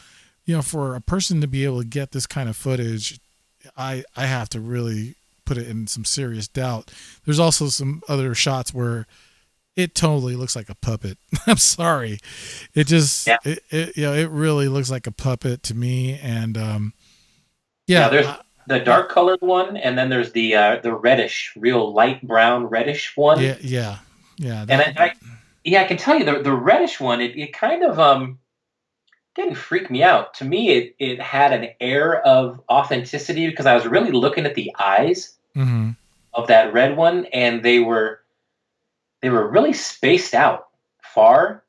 D: for a person to be able to get this kind of footage, I have to really put it in some serious doubt. There's also some other shots where it totally looks like a puppet. I'm sorry. It just, it really looks like a puppet to me. And,
A: there's the dark colored one, and then there's the reddish, real light brown reddish one.
D: Yeah.
A: And I can tell you the reddish one, it kind of didn't freak me out. To me, it had an air of authenticity because I was really looking at the eyes of that red one, and they were really spaced out far,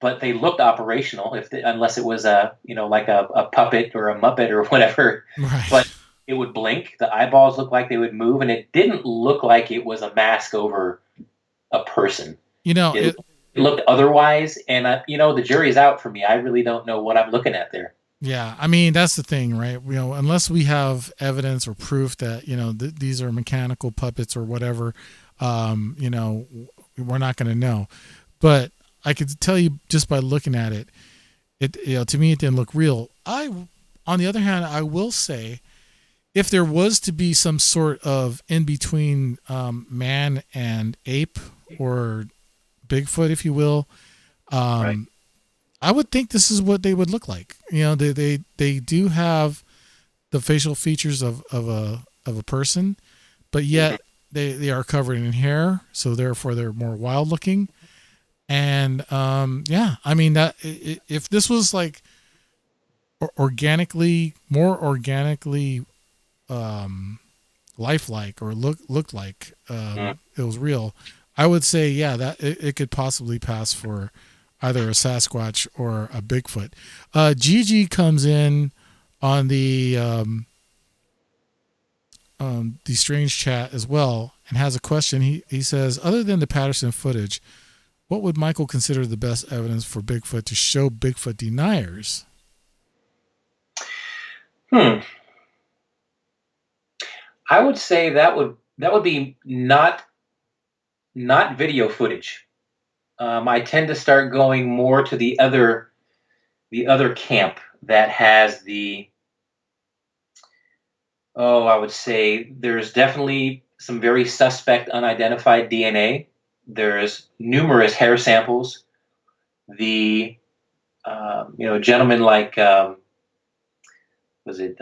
A: but they looked operational unless it was like a puppet or a muppet or whatever.
D: Right.
A: But it would blink. The eyeballs looked like they would move, and it didn't look like it was a mask over a person. It looked otherwise, and the jury's out for me. I really don't know what I'm looking at there.
D: Yeah, I mean that's the thing, right? Unless we have evidence or proof that these are mechanical puppets or whatever, we're not going to know. But I could tell you just by looking at it, to me it didn't look real. On the other hand, I will say, if there was to be some sort of in between man and ape or Bigfoot, if you will, right. I would think this is what they would look like. They do have the facial features of a person, but yet they are covered in hair, so therefore they're more wild looking. And I mean that if this was like more organically lifelike or looked like it was real, I would say that it could possibly pass for either a Sasquatch or a Bigfoot. Gigi comes in on the Strange chat as well and has a question. He says, other than the Patterson footage, what would Michael consider the best evidence for Bigfoot to show Bigfoot deniers?
A: I would say that would be not video footage. I tend to start going more to the other camp that has I would say there's definitely some very suspect unidentified DNA. There's numerous hair samples. The gentleman like was it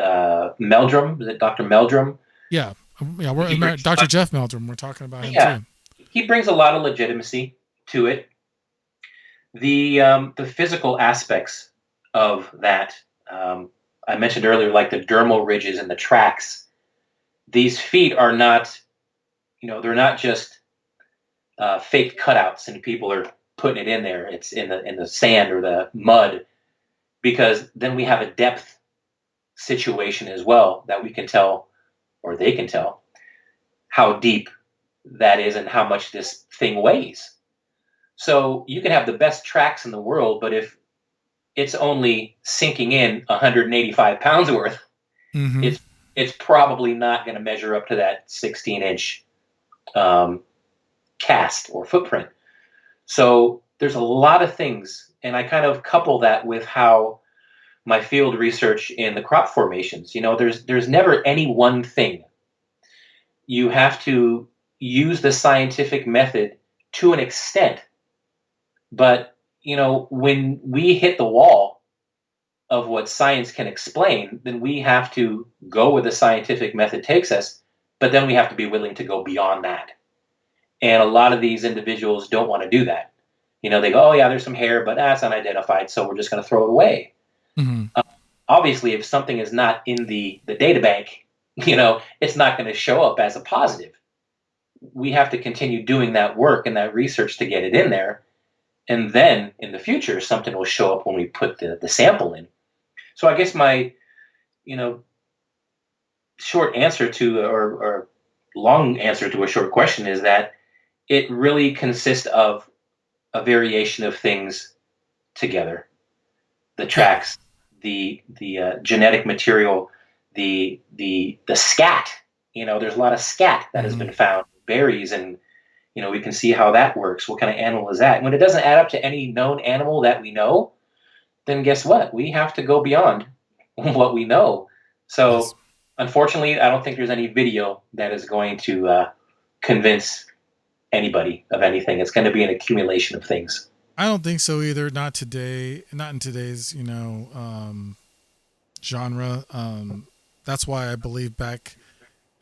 A: Meldrum? Was it Dr. Meldrum?
D: Yeah. We're Dr. Jeff Meldrum. We're talking about him too.
A: He brings a lot of legitimacy to it. The physical aspects of that, I mentioned earlier, like the dermal ridges and the tracks. These feet are not, they're not just fake cutouts and people are putting it in there. It's in the sand or the mud, because then we have a depth situation as well that we can tell, or they can tell, how deep that is and how much this thing weighs. So you can have the best tracks in the world, but if it's only sinking in 185 pounds worth, it's probably not going to measure up to that 16-inch cast or footprint. So there's a lot of things, and I kind of couple that with how my field research in the crop formations, there's never any one thing. You have to use the scientific method to an extent, but when we hit the wall of what science can explain, then we have to go where the scientific method takes us, but then we have to be willing to go beyond that. And a lot of these individuals don't want to do that. They go, oh yeah, there's some hair, but that's unidentified, so we're just going to throw it away. Obviously, if something is not in the data bank, it's not going to show up as a positive. We have to continue doing that work and that research to get it in there. And then in the future, something will show up when we put the sample in. So I guess my short answer to or long answer to a short question is that it really consists of a variation of things together. The tracks, the genetic material, the scat. There's a lot of scat that has been found, berries, and we can see how that works. What kind of animal is that? And when it doesn't add up to any known animal that we know, then guess what? We have to go beyond what we know. So, unfortunately, I don't think there's any video that is going to convince anybody of anything. It's going to be an accumulation of things.
D: I don't think so either. Not today. Not in today's, genre. That's why I believe back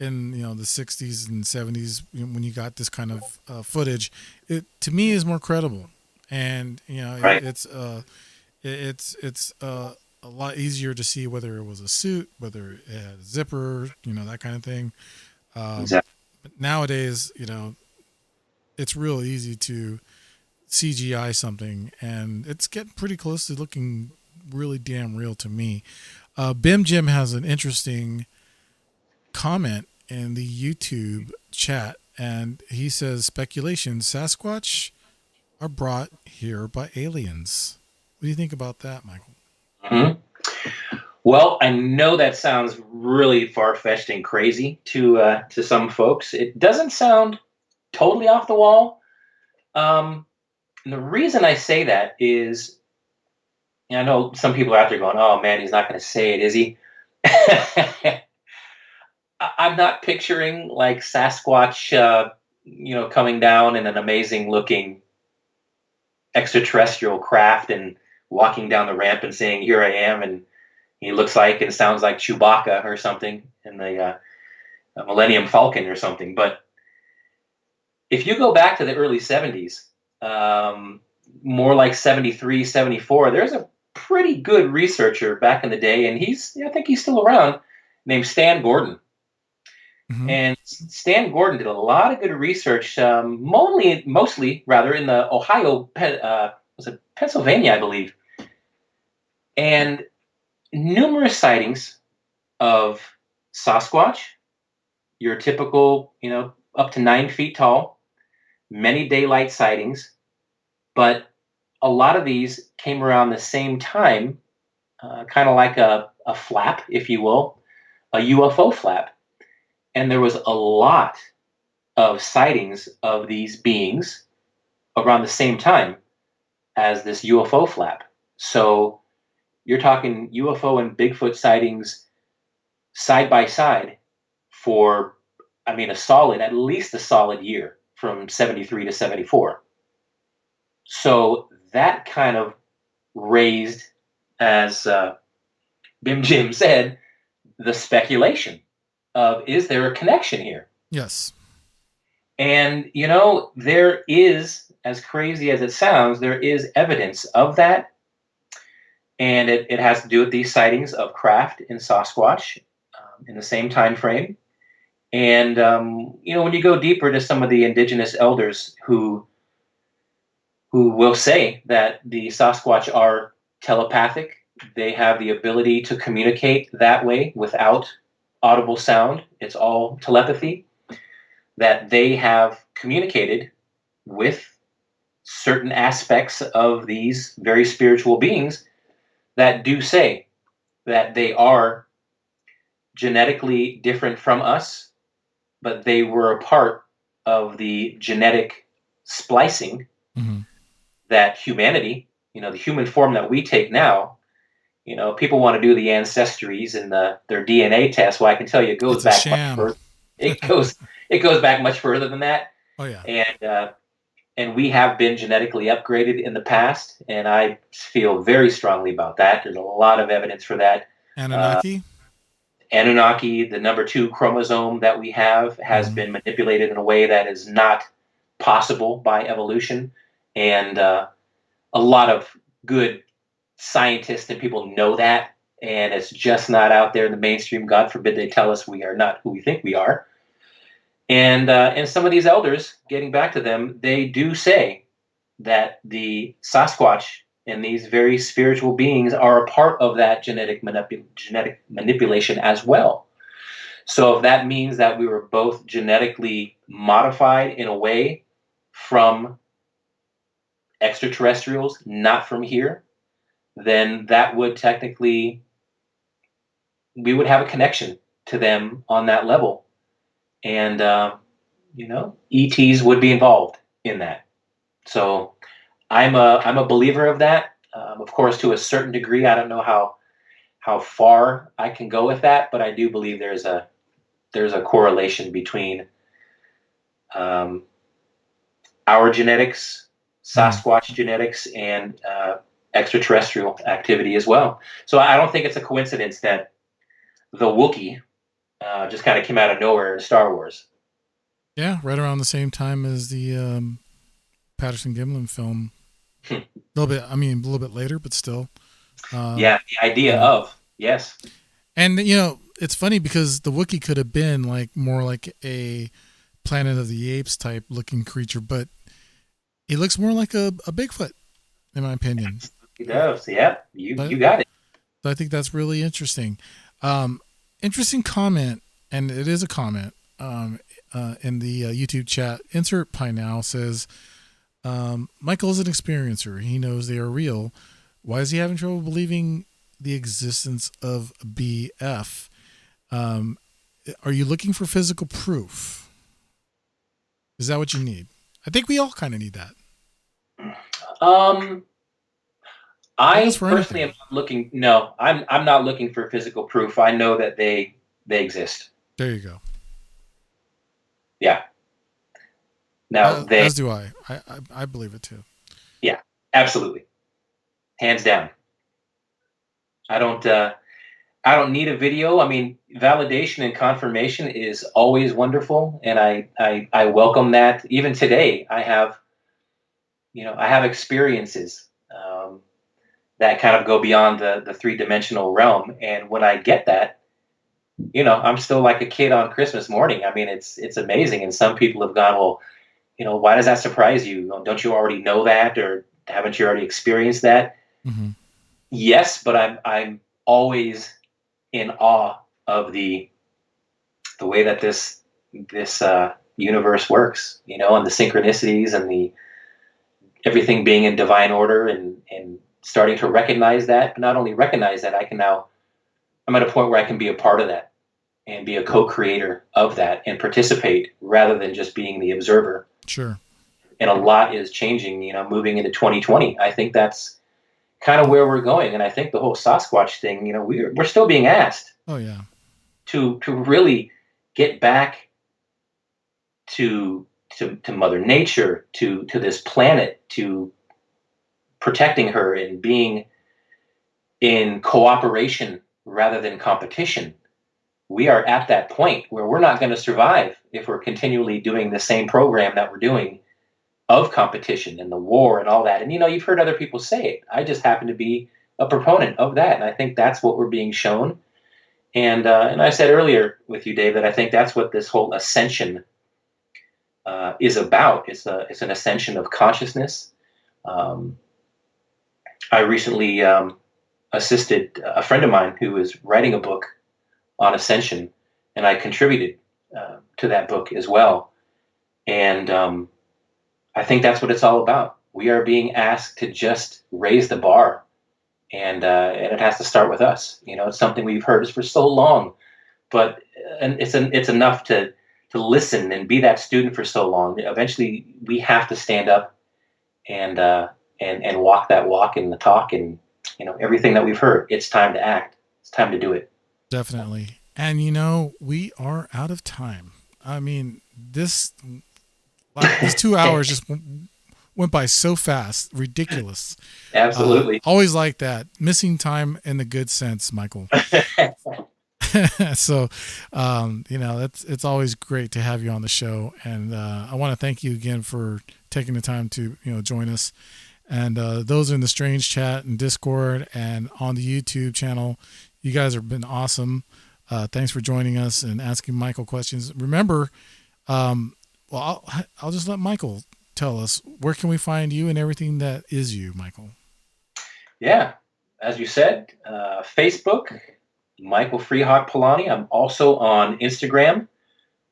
D: in, the 60s and 70s, when you got this kind of footage, it to me is more credible. And,
A: right.
D: It's a lot easier to see whether it was a suit, whether it had a zipper, that kind of thing.
A: Exactly.
D: But nowadays, it's real easy to CGI something, and it's getting pretty close to looking really damn real to me. Bim Jim has an interesting comment in the YouTube chat, and he says, speculation, Sasquatch are brought here by aliens. What do you think about that, Michael?
A: Mm-hmm. Well, I know that sounds really far-fetched and crazy to some folks. It doesn't sound totally off the wall. And the reason I say that is, I know some people are out there going, "Oh man, he's not going to say it, is he?" I'm not picturing like Sasquatch, coming down in an amazing-looking extraterrestrial craft and walking down the ramp and saying, "Here I am," and he looks like and sounds like Chewbacca or something in the Millennium Falcon or something. But if you go back to the early 70s, more like 73, 74, there's a pretty good researcher back in the day, and I think he's still around, named Stan Gordon. Mm-hmm. And Stan Gordon did a lot of good research, mostly in the Ohio, was it Pennsylvania, I believe, and numerous sightings of Sasquatch, your typical, up to 9 feet tall, many daylight sightings, but a lot of these came around the same time, kind of like a flap, if you will, a UFO flap. And there was a lot of sightings of these beings around the same time as this UFO flap. So you're talking UFO and Bigfoot sightings side by side for, at least a solid year from 73 to 74. So that kind of raised, as Bim Jim said, the speculation of, is there a connection here?
D: Yes.
A: And, there is, as crazy as it sounds, there is evidence of that. And it has to do with these sightings of craft in Sasquatch in the same time frame. And, when you go deeper to some of the indigenous elders who will say that the Sasquatch are telepathic, they have the ability to communicate that way without audible sound. It's all telepathy, that they have communicated with certain aspects of these very spiritual beings that do say that they are genetically different from us, but they were a part of the genetic splicing that humanity, the human form that we take now. People want to do the ancestries and their DNA test. Well, I can tell you, it goes back much further. It goes back much further than that.
D: Oh yeah.
A: And we have been genetically upgraded in the past, and I feel very strongly about that. There's a lot of evidence for that. Anunnaki, the number 2 chromosome that we have, has been manipulated in a way that is not possible by evolution, and a lot of good scientists and people know that, and it's just not out there in the mainstream. God forbid they tell us we are not who we think we are. And some of these elders, getting back to them, they do say that the Sasquatch and these very spiritual beings are a part of that genetic manipulation as well. So if that means that we were both genetically modified in a way from extraterrestrials, not from here, then that would technically, we would have a connection to them on that level. And, ETs would be involved in that. So I'm a believer of that. Of course, to a certain degree, I don't know how far I can go with that, but I do believe there's a correlation between our genetics, Sasquatch genetics, and extraterrestrial activity as well. So I don't think it's a coincidence that the Wookiee just kind of came out of nowhere in Star Wars.
D: Yeah, right around the same time as the Patterson Gimlin film. A little bit later, but still.
A: The idea of, yes.
D: And, it's funny because the Wookiee could have been more like a Planet of the Apes type looking creature, but he looks more like a Bigfoot, in my opinion.
A: He does. Yeah, you got it.
D: So I think that's really interesting. Interesting comment, and it is a comment in the YouTube chat. Insert Pie Now says, Michael is an experiencer. He knows they are real. Why is he having trouble believing the existence of BF? Are you looking for physical proof? Is that what you need? I think we all kind of need that.
A: I personally am not looking. No, I'm not looking for physical proof. I know that they exist.
D: There you go.
A: Yeah. Now
D: as do I. I believe it too.
A: Yeah, absolutely. Hands down. I don't need a video. I mean, validation and confirmation is always wonderful, and I welcome that. Even today, I have experiences that kind of go beyond the three-dimensional realm, and when I get that, I'm still like a kid on Christmas morning. I mean, it's amazing, and some people have gone, well, why does that surprise you? Don't you already know that, or haven't you already experienced that?
D: Mm-hmm.
A: Yes, but I'm always in awe of the way that this universe works, and the synchronicities and the everything being in divine order, and starting to recognize that. But not only recognize that, I'm at a point where I can be a part of that and be a co-creator of that and participate rather than just being the observer.
D: Sure.
A: And a lot is changing, moving into 2020. I think that's kind of where we're going. And I think the whole Sasquatch thing, we're still being asked.
D: Oh yeah.
A: To really get back to Mother Nature, to this planet, to protecting her and being in cooperation rather than competition. We are at that point where we're not going to survive if we're continually doing the same program that we're doing of competition and the war and all that. And you've heard other people say it. I just happen to be a proponent of that, and I think that's what we're being shown. And I said earlier with you, Dave, that I think that's what this whole ascension is about. It's an ascension of consciousness. I recently assisted a friend of mine who is writing a book on ascension, and I contributed to that book as well. And I think that's what it's all about. We are being asked to just raise the bar, and it has to start with us. It's something we've heard for so long, but it's enough to listen and be that student for so long. Eventually, we have to stand up and walk that walk and the talk, and everything that we've heard. It's time to act. It's time to do it.
D: Definitely. And we are out of time. I mean, these 2 hours just went by so fast. Ridiculous.
A: Absolutely.
D: Always like that. Missing time in the good sense, Michael. So, it's always great to have you on the show. And I want to thank you again for taking the time to, join us. And those in the Strange chat and Discord and on the YouTube channel, you guys have been awesome. Thanks for joining us and asking Michael questions. Remember, I'll just let Michael tell us, where can we find you and everything that is you, Michael?
A: Yeah, as you said, Facebook, Michael FreeHawk Polani. I'm also on Instagram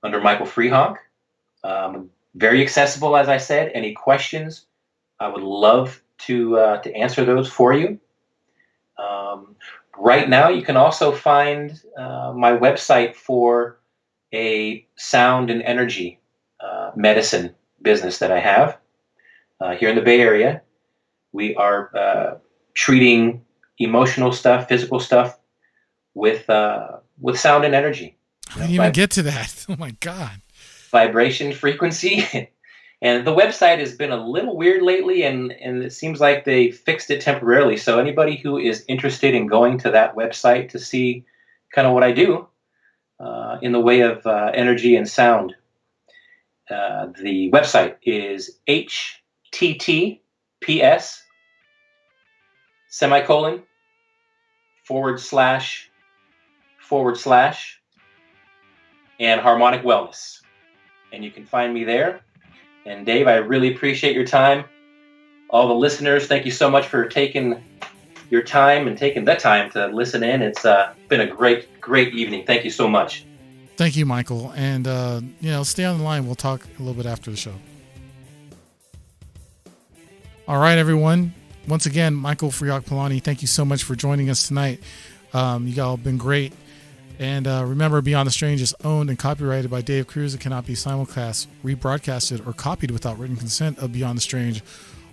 A: under Michael FreeHawk. Very accessible, as I said. Any questions, I would love to answer those for you. Right now, you can also find my website for a sound and energy medicine business that I have here in the Bay Area. We are treating emotional stuff, physical stuff with sound and energy.
D: I didn't even get to that. Oh my God.
A: Vibration, frequency. And the website has been a little weird lately, and it seems like they fixed it temporarily. So anybody who is interested in going to that website to see kind of what I do in the way of energy and sound, the website is https:// and harmonic wellness. And you can find me there. And Dave, I really appreciate your time. All the listeners, thank you so much for taking your time and taking the time to listen in. It's been a great evening. Thank you so much.
D: Thank you, Michael. And, stay on the line. We'll talk a little bit after the show. All right, everyone. Once again, Michael FreeHawk Polani, thank you so much for joining us tonight. You all have been great. And remember, Beyond the Strange is owned and copyrighted by Dave Cruz. It cannot be simulcast, rebroadcasted, or copied without written consent of Beyond the Strange.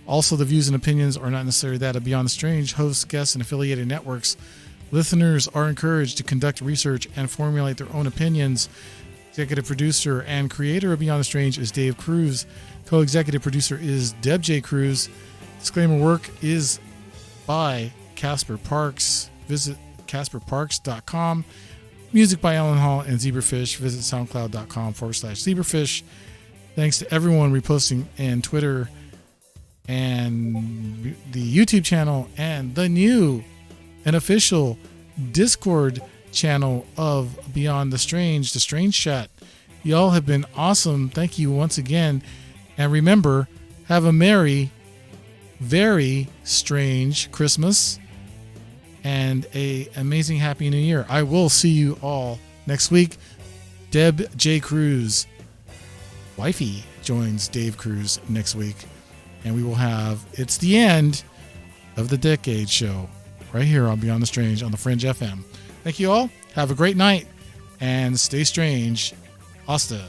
D: Also, the views and opinions are not necessarily that of Beyond the Strange, hosts, guests, and affiliated networks. Listeners are encouraged to conduct research and formulate their own opinions. Executive producer and creator of Beyond the Strange is Dave Cruz. Co-executive producer is Deb J. Cruz. Disclaimer work is by Casper Parks. Visit CasperParks.com. Music by Alan Hall and Zebrafish. Visit SoundCloud.com/Zebrafish. Thanks to everyone reposting in Twitter and the YouTube channel and the new and official Discord channel of Beyond the Strange Chat. Y'all have been awesome. Thank you once again. And remember, have a merry, very strange Christmas and a amazing happy new year. I will see you all next week. Deb J. Cruz, wifey, joins Dave Cruz next week. And we will have It's the End of the Decade show right here on Beyond the Strange on the Fringe FM. Thank you all. Have a great night and stay strange. Hasta.